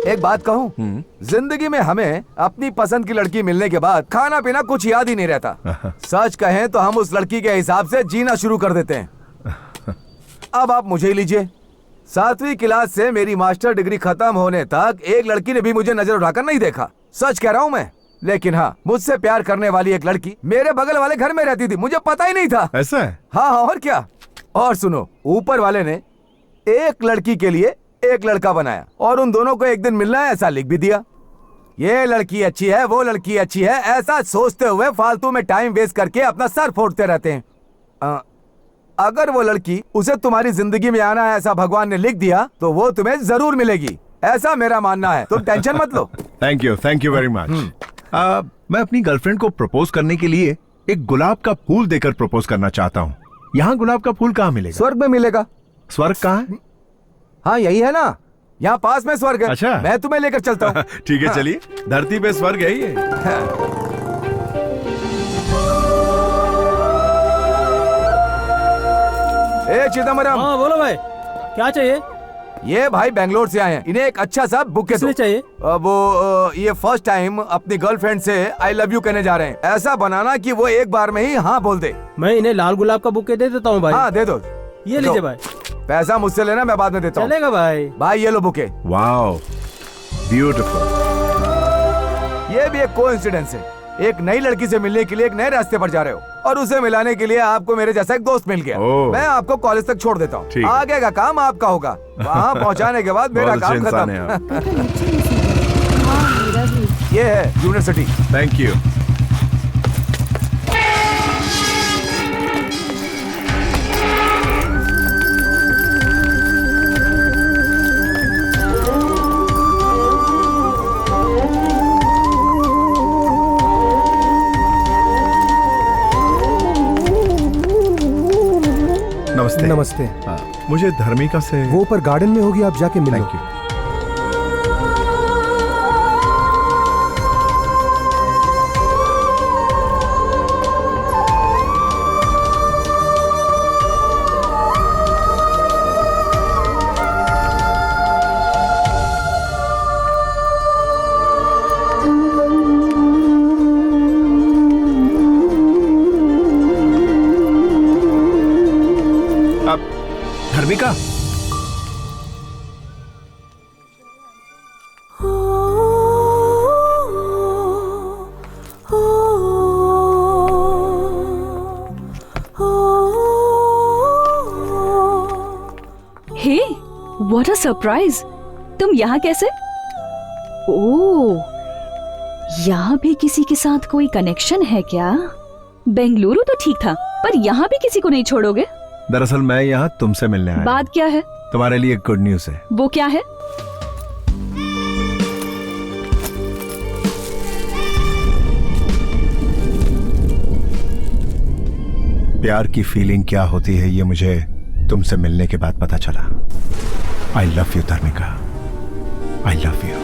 एक बात कहूँ, जिंदगी में हमें अपनी पसंद की लड़की मिलने के बाद खाना पीना कुछ याद ही नहीं रहता। सच कहें तो हम उस लड़की के हिसाब से जीना शुरू कर देते हैं। अब आप मुझे ही लीजिए, 7वीं क्लास से मेरी मास्टर डिग्री खत्म होने तक एक लड़की ने भी मुझे नजर उठाकर नहीं देखा। सच कह रहा हूँ मैं। लेकिन हाँ, मुझसे प्यार करने वाली एक लड़की मेरे बगल वाले घर में रहती थी, मुझे पता ही नहीं था। ऐसा है? हाँ, और क्या। और सुनो, ऊपर वाले ने एक लड़की के लिए एक लड़का बनाया और उन दोनों को एक दिन मिलना है ऐसा लिख भी दिया। ये लड़की अच्छी है, वो लड़की अच्छी है, ऐसा सोचते हुए फालतू में टाइम वेस्ट करके अपना सर फोड़ते रहते हैं। अगर वो लड़की उसे तुम्हारी जिंदगी में आना है ऐसा भगवान ने लिख दिया तो वो तुम्हें जरूर मिलेगी, ऐसा मेरा मानना है। तुम टेंशन मत लो। Thank you very much. मैं अपनी गर्लफ्रेंड को प्रपोज करने के लिए एक गुलाब का फूल देकर प्रपोज करना चाहता हूँ। यहाँ गुलाब का फूल कहाँ मिलेगा? स्वर्ग में मिलेगा। स्वर्ग कहाँ है? हाँ, यही है ना, यहाँ पास में स्वर्ग है। अच्छा, मैं तुम्हें लेकर चलता हूँ। ठीक है, चलिए। धरती पे स्वर्ग है ये। ए चिदम्बरम। हाँ बोलो भाई, क्या चाहिए? ये भाई बेंगलोर से आए हैं, इन्हें एक अच्छा सा बुके दो। चाहिए? वो ये फर्स्ट टाइम अपनी गर्लफ्रेंड से आई लव यू कहने जा रहे हैं। ऐसा बनाना कि वो एक बार में ही हाँ बोल दे। मैं इन्हें लाल गुलाब का बुके दे देता हूँ भाई। हाँ दे दो। ये लीजिए भाई। पैसा मुझसे लेना, मैं बाद में देता हूँ। चलेगा भाई। भाई ये लो बुके। Wow, beautiful. ये भी एक कोइंसिडेंस है, एक नई लड़की से मिलने के लिए एक नए रास्ते पर जा रहे हो और उसे मिलाने के लिए आपको मेरे जैसा एक दोस्त मिल गया। मैं आपको कॉलेज तक छोड़ देता हूँ, आगे का काम आपका होगा। वहाँ पहुँचाने के बाद मेरा काम खत्म। ये है यूनिवर्सिटी। Thank you. नमस्ते। नमस्ते। मुझे धर्मिका से। वो ऊपर गार्डन में होगी, आप जाके मिल लो। Thank you. Dharmika, hey, what a surprise! तुम यहाँ कैसे? ओह, यहाँ भी किसी के साथ कोई कनेक्शन है क्या? बेंगलुरु तो ठीक था, पर यहाँ भी किसी को नहीं छोड़ोगे? दरअसल मैं यहाँ तुमसे मिलने आया। बात क्या है? तुम्हारे लिए गुड न्यूज है। वो क्या है? प्यार की फीलिंग क्या होती है ये मुझे तुमसे मिलने के बाद पता चला। I love you Dharmika, I love you.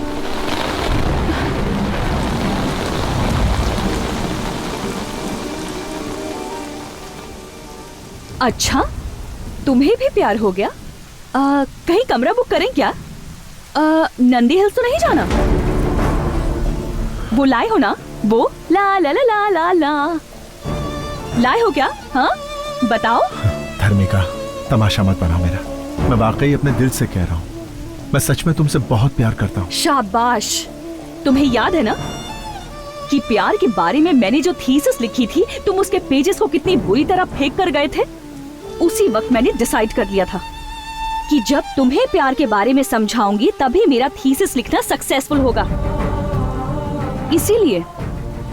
अच्छा, तुम्हें भी प्यार हो गया? कहीं कमरा बुक करें क्या? नंदी हिल्स तो नहीं जाना? वो लाए हो ना? वो ला ला ला ला ला ला लाए हो क्या? हाँ बताओ। धर्मिका, तमाशा मत बनाओ मेरा। मैं वाकई अपने दिल से कह रहा हूँ, मैं सच में तुमसे बहुत प्यार करता हूँ। शाबाश। तुम्हें याद है ना कि प्यार के बारे में मैंने जो थीसिस लिखी थी, तुम उसके पेजेस को कितनी बुरी तरह फेंक कर गए थे? उसी वक्त मैंने डिसाइड कर लिया था कि जब तुम्हें प्यार के बारे में समझाऊंगी तभी मेरा थीसिस लिखना सक्सेसफुल होगा। इसीलिए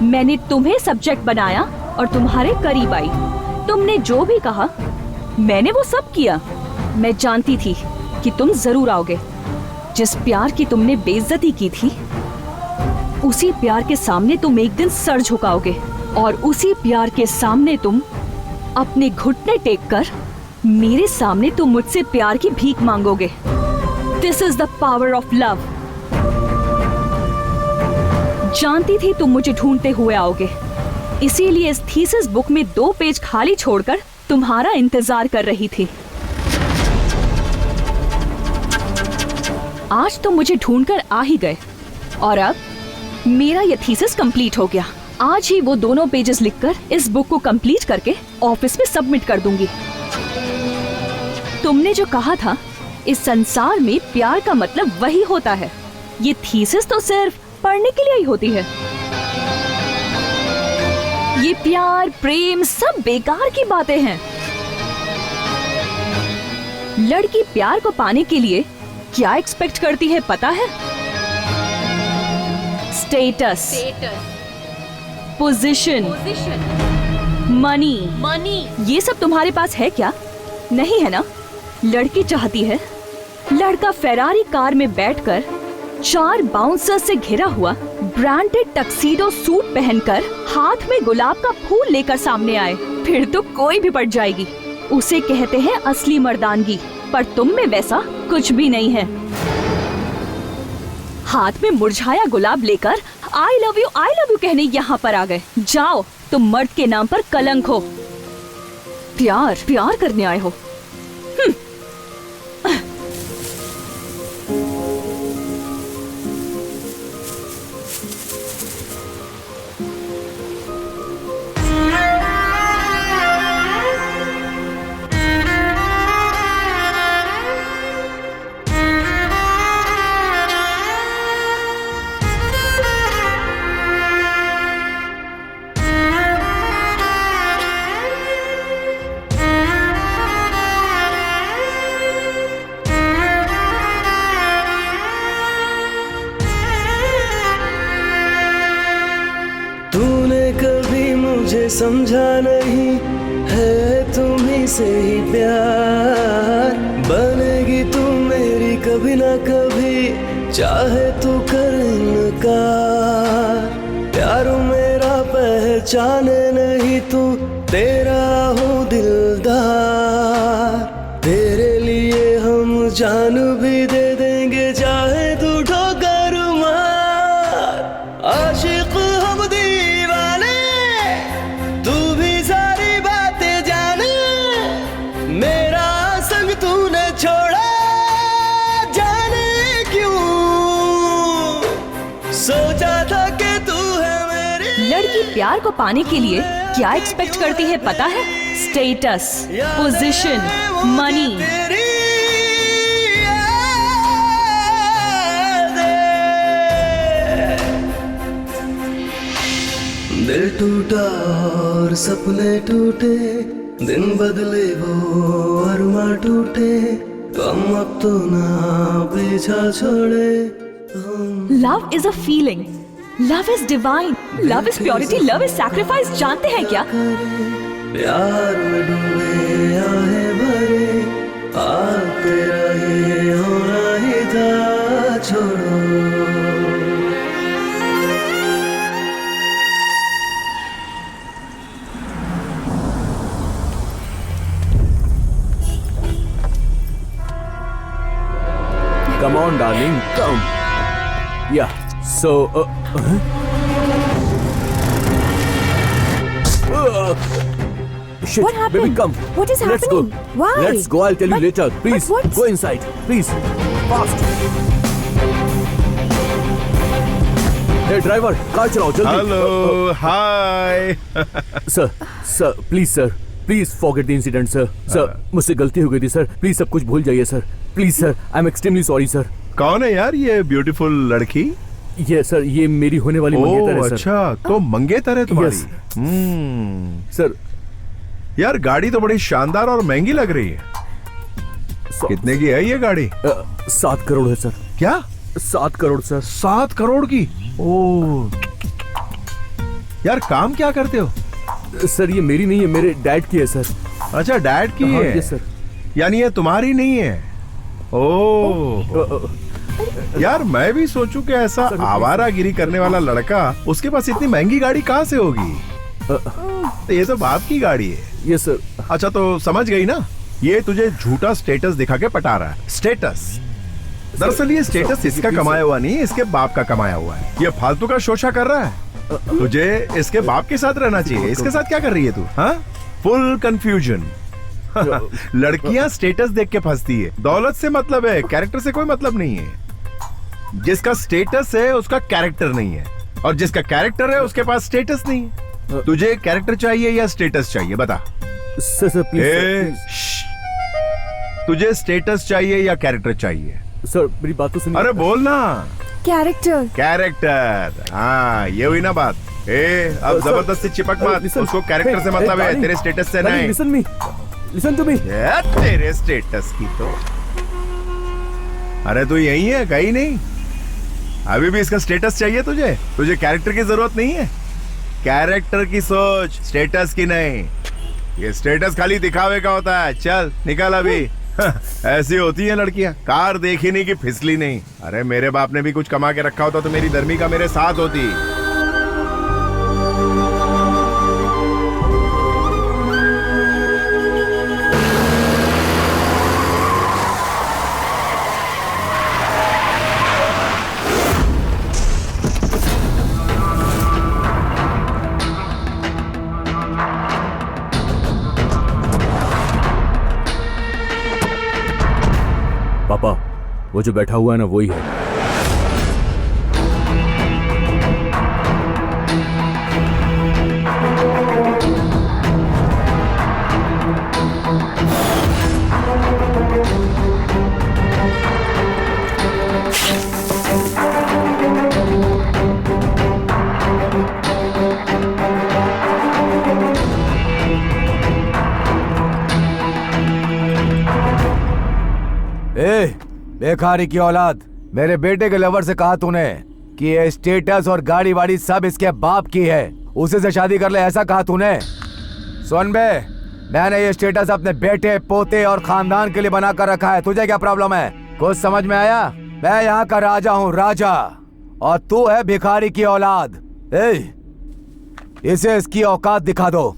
मैंने तुम्हें सब्जेक्ट बनाया और तुम्हारे करीब आई। तुमने जो भी कहा मैंने वो सब किया। मैं जानती थी कि तुम जरूर आओगे। जिस प्यार की तुमने बेइज्जती की थी, उसी प्यार के सामने तुम एक दिन सर झुकाओगे और उसी प्यार के सामने तुम अपने घुटने टेक कर मेरे सामने तुम मुझसे प्यार की भीख मांगोगे। This is the power of love. जानती थी तुम मुझे ढूंढते हुए आओगे, इसीलिए इस थीसिस बुक में 2 पेज खाली छोड़कर तुम्हारा इंतजार कर रही थी। आज तुम मुझे ढूंढकर आ ही गए और अब मेरा यह थीसिस कंप्लीट हो गया। आज ही वो दोनों पेजेस लिखकर इस बुक को कंप्लीट करके ऑफिस में सबमिट कर दूंगी। तुमने जो कहा था, इस संसार में प्यार का मतलब वही होता है। ये थीसिस तो सिर्फ पढ़ने के लिए ही होती है। ये प्यार प्रेम सब बेकार की बातें हैं। लड़की प्यार को पाने के लिए क्या एक्सपेक्ट करती है पता है? Status, position, money. ये सब तुम्हारे पास है क्या? नहीं है ना? लड़की चाहती है लड़का फेरारी कार में बैठकर 4 बाउंसर से घिरा हुआ ब्रांडेड टक्सीडो सूट पहनकर हाथ में गुलाब का फूल लेकर सामने आए। फिर तो कोई भी पट जाएगी। उसे कहते हैं असली मर्दानगी, पर तुम में वैसा कुछ भी नहीं है। हाथ में मुरझाया गुलाब लेकर आई लव यू कहने यहाँ पर आ गए। जाओ, तुम मर्द के नाम पर कलंक हो। प्यार करने आए हो। समझा नहीं है तुम्हीं से ही प्यार बनेगी तू मेरी कभी ना कभी, चाहे तू कर इनकार। प्यार मेरा पहचाने नहीं तू, तेरा हूँ दिलदार। तेरे लिए हम जान भी दे देंगे, चाहे तू ठोकर मार। आशिक हम दीवाने, तू भी सारी बातें जाने। मेरा संग तूने छोड़ा, जाने क्यों। सोचा था कि तू है मेरी। लड़की प्यार को पाने के लिए क्या एक्सपेक्ट करती है पता है? Status, position, money. दिल टूटा और सपने टूटे, दिन बदले वो अरमा टूटे। कम अब तो ना पीछा छोड़े। Love is a feeling, love is divine, love is purity, love is sacrifice. जानते हैं क्या? प्यार में डूबे आहे भरे, तेरा ही होना ही था। छोड़ो Come on, darling, come. Yeah. So. Shit, What happened? baby, come. What is Let's happening? go. Why? Let's go. I'll tell you later. Please, what? go inside. Please, fast. Hey, driver, car चलाओ जल्दी. Hello, hi. Sir, please, sir. Please forget the incident sir. Sir मुझसे गलती हो गई थी sir, please सब कुछ भूल जाइए sir. Please sir, I am extremely sorry sir. कौन है यार ये ब्यूटीफुल लड़की? ये सर, ये मेरी होने वाली मंगेतर है सर। अच्छा, तो मंगेतर है तुम्हारी? सर यार गाड़ी तो बड़ी शानदार और महंगी लग रही है। कितने की है ये गाड़ी? 7 करोड़ है सर। क्या? 7 करोड़ सर। 7 करोड़ की? ओ यार, काम क्या करते हो? सर ये मेरी नहीं है, मेरे डैड की है सर। अच्छा, डैड की हाँ, है? Yes sir. यानी ये तुम्हारी नहीं है? ओ यार, मैं भी सोचूं कि ऐसा आवारागिरी करने वाला लड़का, उसके पास इतनी महंगी गाड़ी कहाँ से होगी? तो ये तो बाप की गाड़ी है। Yes sir. अच्छा, तो समझ गई ना, ये तुझे झूठा स्टेटस दिखा के पटा रहा है। स्टेटस, दरअसल ये स्टेटस इसका कमाया हुआ नहीं, इसके बाप का कमाया हुआ है। ये फालतू का शोषा कर रहा है। तुझे इसके बाप के साथ रहना चाहिए। इसके साथ क्या कर रही है तू? हाँ, फुल कंफ्यूजन। लड़कियां स्टेटस देख के फंसती है। दौलत से मतलब है, कैरेक्टर से कोई मतलब नहीं है। जिसका स्टेटस है उसका कैरेक्टर नहीं है, और जिसका कैरेक्टर है उसके पास स्टेटस नहीं है। तुझे कैरेक्टर चाहिए या स्टेटस चाहिए, बता। Sir please. तुझे स्टेटस चाहिए या कैरेक्टर चाहिए? सर मेरी बात तो सुनिए। अरे बोल ना। कैरेक्टर। कैरेक्टर, हाँ ये हुई ना बात। अब जबरदस्ती चिपक मत। उसको कैरेक्टर से मतलब है, तेरे स्टेटस से नहीं। Listen to me. तेरे स्टेटस की तो। अरे तू यही है, कहीं नहीं। अभी भी इसका स्टेटस चाहिए तुझे? तुझे कैरेक्टर की जरूरत नहीं है। कैरेक्टर की सोच, स्टेटस की नहीं। ये स्टेटस खाली दिखावे का होता है। चल निकल अभी। ऐसी होती है लड़कियां, कार देखी नहीं कि फिसली नहीं। अरे मेरे बाप ने भी कुछ कमा के रखा होता तो मेरी धर्मिका मेरे साथ होती। पापा, वो जो बैठा हुआ है ना, वही है। बेकारी की औलाद, मेरे बेटे के लवर से कहा तूने कि ये स्टेटस और गाड़ी वाड़ी सब इसके बाप की है, उसी से शादी कर ले, ऐसा कहा तूने? सुन बे, मैंने ये स्टेटस अपने बेटे, पोते और खानदान के लिए बना कर रखा है। तुझे क्या प्रॉब्लम है? कुछ समझ में आया? मैं यहाँ का राजा हूँ, राजा, और तू है भिखारी की औलाद। इसे इसकी औकात दिखा दो।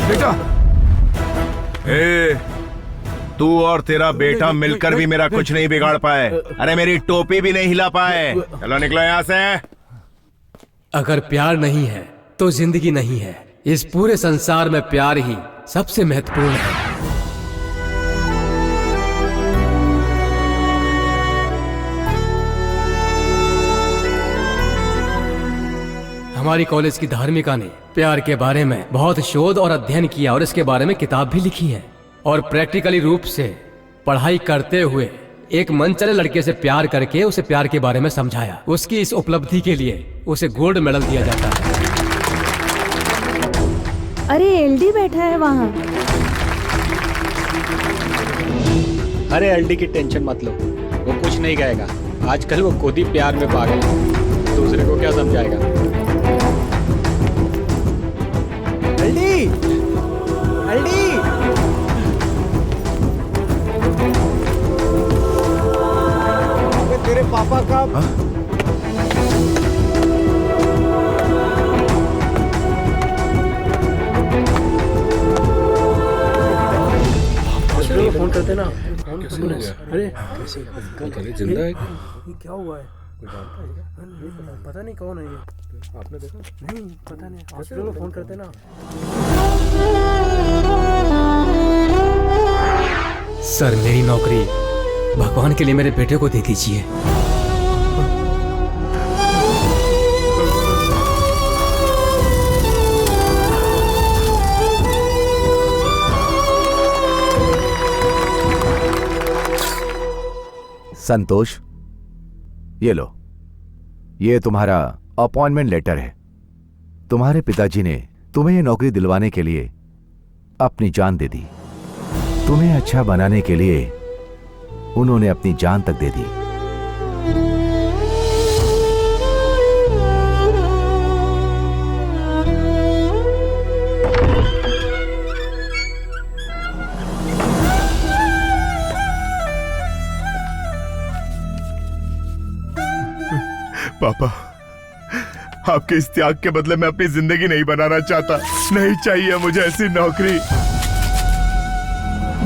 बेटा, तू और तेरा बेटा मिलकर भी मेरा कुछ नहीं बिगाड़ पाए। अरे मेरी टोपी भी नहीं हिला पाए। चलो निकलो यहाँ से। अगर प्यार नहीं है तो जिंदगी नहीं है। इस पूरे संसार में प्यार ही सबसे महत्वपूर्ण है। हमारी कॉलेज की धार्मिका ने प्यार के बारे में बहुत शोध और अध्ययन किया और इसके बारे में किताब भी लिखी है, और प्रैक्टिकली रूप से पढ़ाई करते हुए एक मनचले लड़के से प्यार करके उसे प्यार के बारे में समझाया। उसकी इस उपलब्धि के लिए उसे गोल्ड मेडल दिया जाता है। अरे एलडी बैठा है वहाँ। अरे एलडी की टेंशन मत लो, वो कुछ नहीं कहेगा। आजकल वो खुद ही प्यार में पागल है, दूसरे को क्या समझाएगा। एलडी, एलडी, तेरे पापा का फोन करते ना। अरे जिंदा है क्या हुआ है? पता नहीं कौन है ये। आपने देखा? नहीं पता नहीं, हॉस्पिटल में फोन करते ना। सर मेरी नौकरी भगवान के लिए मेरे बेटे को दे दीजिए। संतोष, ये लो, ये तुम्हारा अपॉइंटमेंट लेटर है। तुम्हारे पिताजी ने तुम्हें ये नौकरी दिलवाने के लिए अपनी जान दे दी। तुम्हें अच्छा बनाने के लिए उन्होंने अपनी जान तक दे दी। पापा, आपके इस त्याग के बदले मैं अपनी जिंदगी नहीं बनाना चाहता। नहीं चाहिए मुझे ऐसी नौकरी।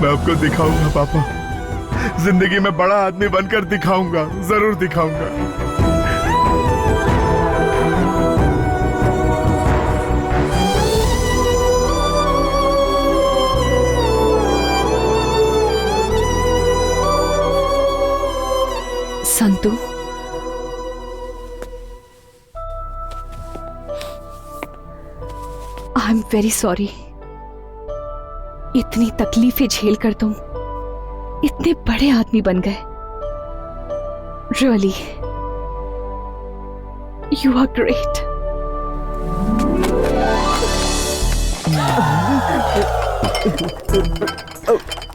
मैं आपको दिखाऊंगा पापा, जिंदगी में बड़ा आदमी बनकर दिखाऊंगा, जरूर दिखाऊंगा। Santu, I am very sorry. इतनी तकलीफें झेलकर तुम इतने बड़े आदमी बन गए। Really, you are great.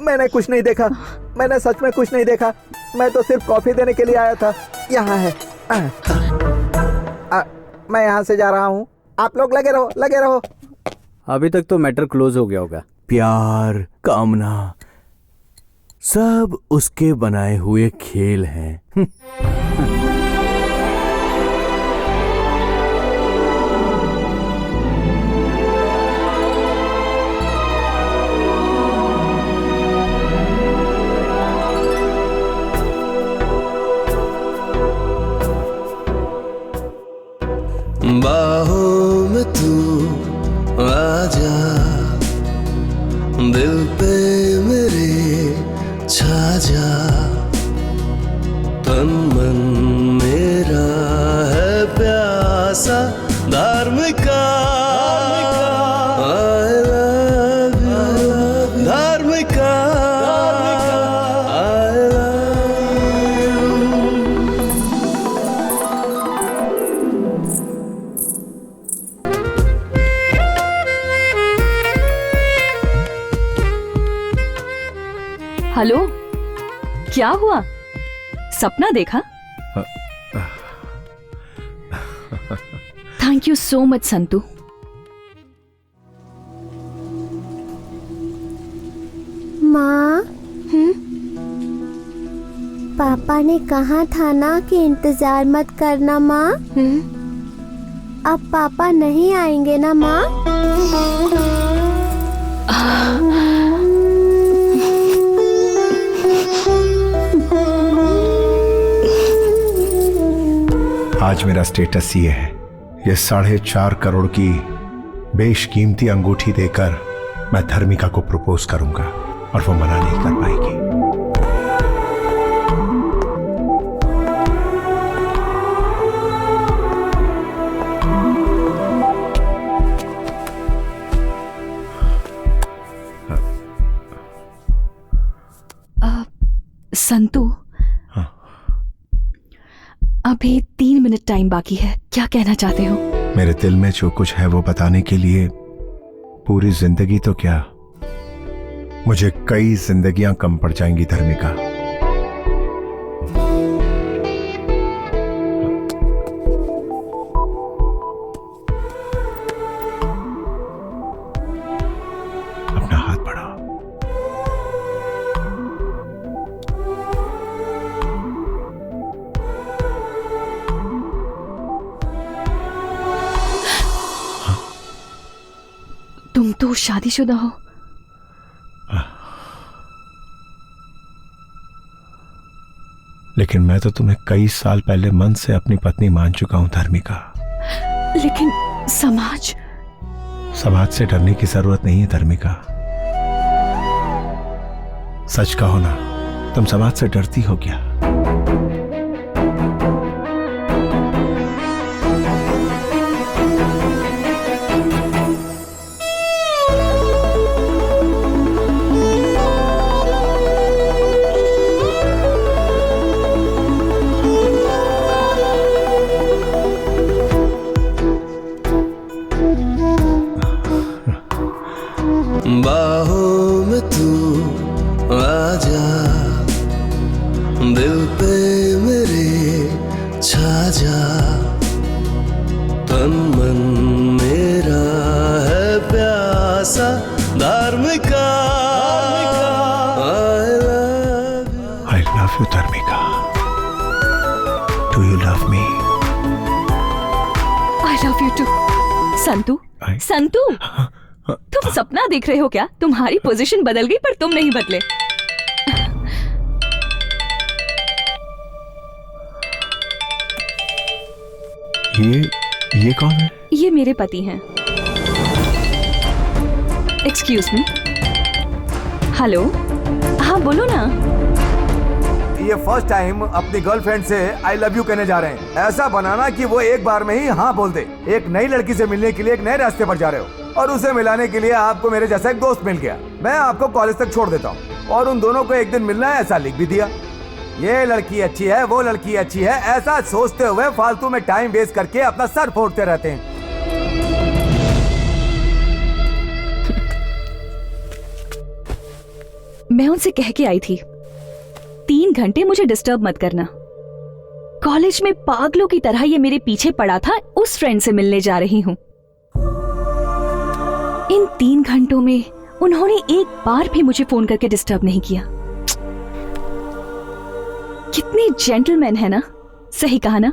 मैंने कुछ नहीं देखा, मैंने सच में कुछ नहीं देखा। मैं तो सिर्फ कॉफी देने के लिए आया था। यहाँ है। मैं यहाँ से जा रहा हूँ, आप लोग लगे रहो, लगे रहो। अभी तक तो मैटर क्लोज हो गया होगा। प्यार, कामना, सब उसके बनाए हुए खेल हैं। बाहों में तू आजा, दिल पे मेरे छा जा। तन मन मेरा है प्यासा Dharmika. I love you, Dharmika. I love you। Hello, क्या हुआ? सपना देखा? Thank you so much Santu. माँ, पापा ने कहा था ना कि इंतजार मत करना माँ। अब पापा नहीं आएंगे ना माँ? आज मेरा स्टेटस ये है, ये 4.5 करोड़ की बेशकीमती अंगूठी देकर मैं धर्मिका को प्रपोज करूंगा और वो मना नहीं कर पाएगी। संतू, अभी 3 मिनट टाइम बाकी है, क्या कहना चाहते हो? मेरे दिल में जो कुछ है वो बताने के लिए पूरी जिंदगी तो क्या, मुझे कई जिंदगियां कम पड़ जाएंगी धर्मिका। अपना हाथ बढ़ाओ। तुम तो शादीशुदा हो। लेकिन मैं तो तुम्हें कई साल पहले मन से अपनी पत्नी मान चुका हूं धर्मिका। लेकिन समाज से डरने की जरूरत नहीं है धर्मिका। सच कहो ना, तुम समाज से डरती हो क्या? बाहों में तू आजा, दिल पे मेरे छा जा, तन मन मेरा है प्यासा Dharmika. I love you धर्मिका। Do you love me? I love you too। Santu, Santu, तुम सपना देख रहे हो क्या? तुम्हारी पोजीशन बदल गई पर तुम नहीं बदले। ये कौन है? ये मेरे पति हैं। Excuse me. हेलो, हाँ बोलो ना। ये फर्स्ट टाइम अपनी गर्लफ्रेंड से आई लव यू कहने जा रहे हैं। ऐसा बनाना कि वो एक बार में ही हाँ बोल दे। एक नई लड़की से मिलने के लिए एक नए रास्ते पर जा रहे हो और उसे मिलाने के लिए आपको मेरे जैसा एक दोस्त मिल गया। मैं आपको कॉलेज तक छोड़ देता हूँ और उन दोनों को एक दिन मिलना है ऐसा लिख भी दिया। ये लड़की अच्छी है, वो लड़की अच्छी है, ऐसा सोचते हुए फालतू में टाइम वेस्ट करके अपना सर फोड़ते रहते हैं। मैं उनसे कह के आई थी 3 घंटे मुझे डिस्टर्ब मत करना। कॉलेज में पागलों की तरह ये मेरे पीछे पड़ा था, उस फ्रेंड से मिलने जा रही हूँ। इन 3 घंटों में उन्होंने एक बार भी मुझे फोन करके डिस्टर्ब नहीं किया। कितने जेंटलमैन है ना, सही कहा ना?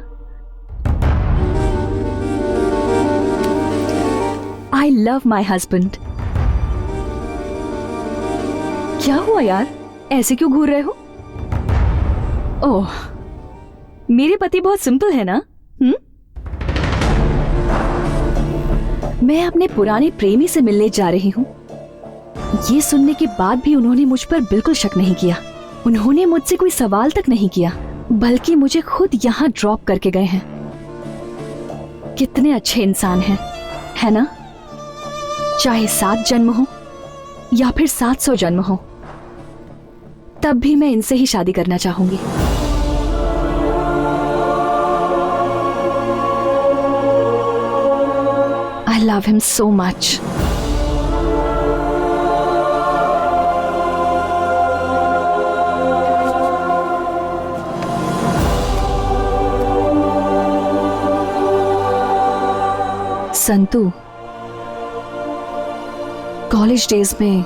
I love my husband. क्या हुआ यार, ऐसे क्यों घूर रहे हो? ओह, मेरे पति बहुत सिंपल है ना? मैं अपने पुराने प्रेमी से मिलने जा रही हूँ। ये सुनने के बाद भी उन्होंने मुझ पर बिल्कुल शक नहीं किया। उन्होंने मुझसे कोई सवाल तक नहीं किया, बल्कि मुझे खुद यहाँ ड्रॉप करके गए हैं। कितने अच्छे इंसान हैं, है ना? चाहे 7 जन्म हो या फिर 700 जन्म हो, तब भी मैं इनसे ही शादी करना चाहूंगी। I love him so much. Santu, college days में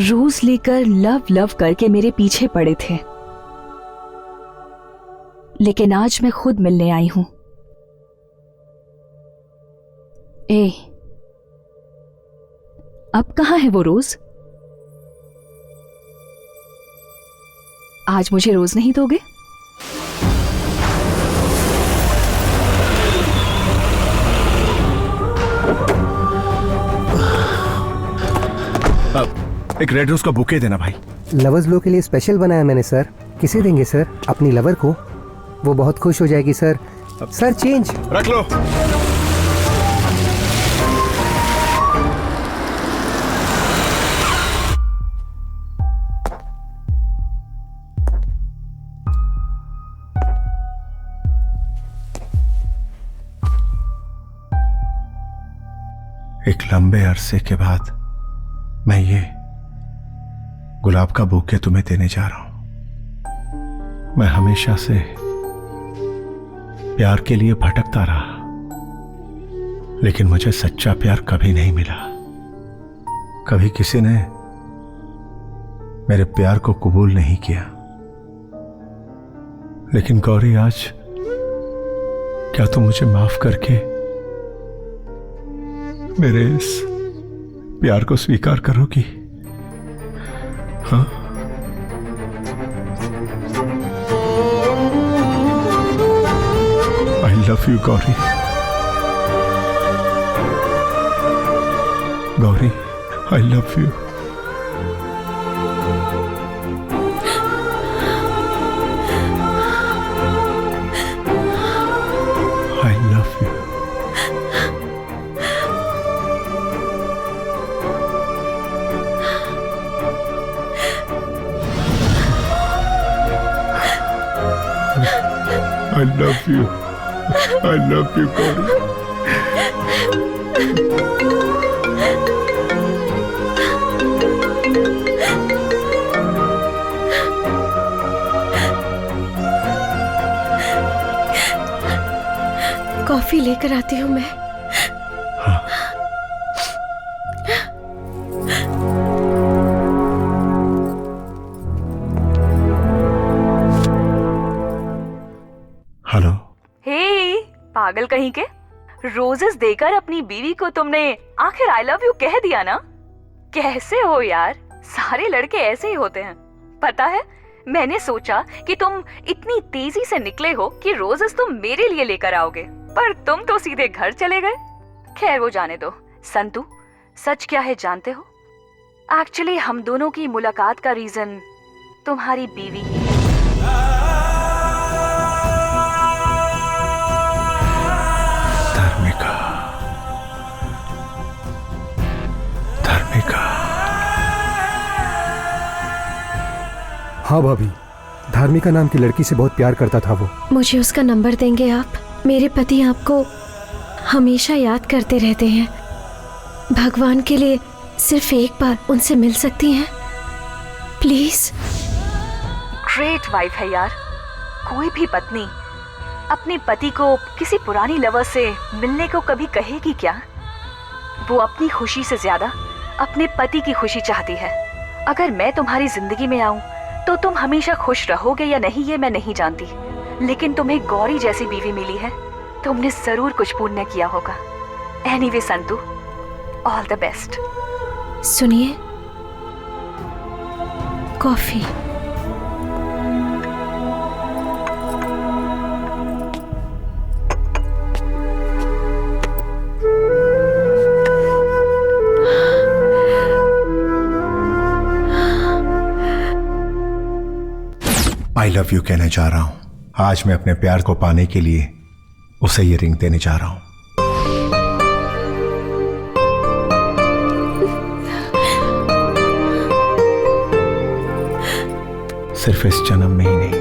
रोज लेकर लव लव करके मेरे पीछे पड़े थे, लेकिन आज मैं खुद मिलने आई हूं। अब कहां है वो रोज? आज मुझे रोज नहीं दोगे? एक रेड रोज का बुके देना भाई। लवर्स लो के लिए स्पेशल बनाया मैंने सर। किसे देंगे सर? अपनी लवर को, वो बहुत खुश हो जाएगी सर। सर चेंज रख लो। एक लंबे अरसे के बाद मैं ये गुलाब का बुके तुम्हें देने जा रहा हूं। मैं हमेशा से प्यार के लिए भटकता रहा, लेकिन मुझे सच्चा प्यार कभी नहीं मिला। कभी किसी ने मेरे प्यार को कबूल नहीं किया। लेकिन गौरी, आज क्या तुम मुझे माफ करके मेरे इस प्यार को स्वीकार करोगी? हाँ? आई love you Gauri. Gauri, I love you. I love you. I love you. I love you, Gauri. Coffee लेकर आती हूँ मैं। हेलो। हे पागल कहीं के, रोजेस देकर अपनी बीवी को तुमने आखिर आई लव यू कह दिया ना? कैसे हो यार, सारे लड़के ऐसे ही होते हैं। पता है, मैंने सोचा कि तुम इतनी तेजी से निकले हो कि रोजेस तुम मेरे लिए लेकर आओगे, पर तुम तो सीधे घर चले गए। खैर वो जाने दो। संतू, सच क्या है जानते हो? एक्चुअली हम दोनों की मुलाकात का रीजन तुम्हारी बीवी ही है। हाँ भाभी, धार्मिका नाम की लड़की से बहुत प्यार करता था वो। मुझे उसका नंबर देंगे आप? मेरे पति आपको हमेशा याद करते रहते हैं। भगवान के लिए सिर्फ एक बार उनसे मिल सकती हैं प्लीज? ग्रेट वाइफ है यार। कोई भी पत्नी अपने पति को किसी पुरानी लवर से मिलने को कभी कहेगी क्या? वो अपनी खुशी से ज्यादा अपने पति की खुशी चाहती है। अगर मैं तुम्हारी जिंदगी में आऊं तो तुम हमेशा खुश रहोगे या नहीं ये मैं नहीं जानती, लेकिन तुम्हें गौरी जैसी बीवी मिली है, तुमने जरूर कुछ पुण्य किया होगा। Anyway Santu, all the best. सुनिए, कॉफी। आई लव यू कहने जा रहा हूं। आज मैं अपने प्यार को पाने के लिए उसे ये रिंग देने जा रहा हूं। सिर्फ इस जन्म में ही नहीं,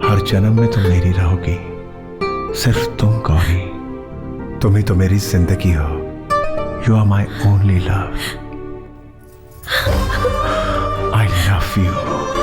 हर जन्म में तुम मेरी रहोगी। सिर्फ तुम गौरी, तुम ही तो मेरी जिंदगी हो। You are my only love. I love you.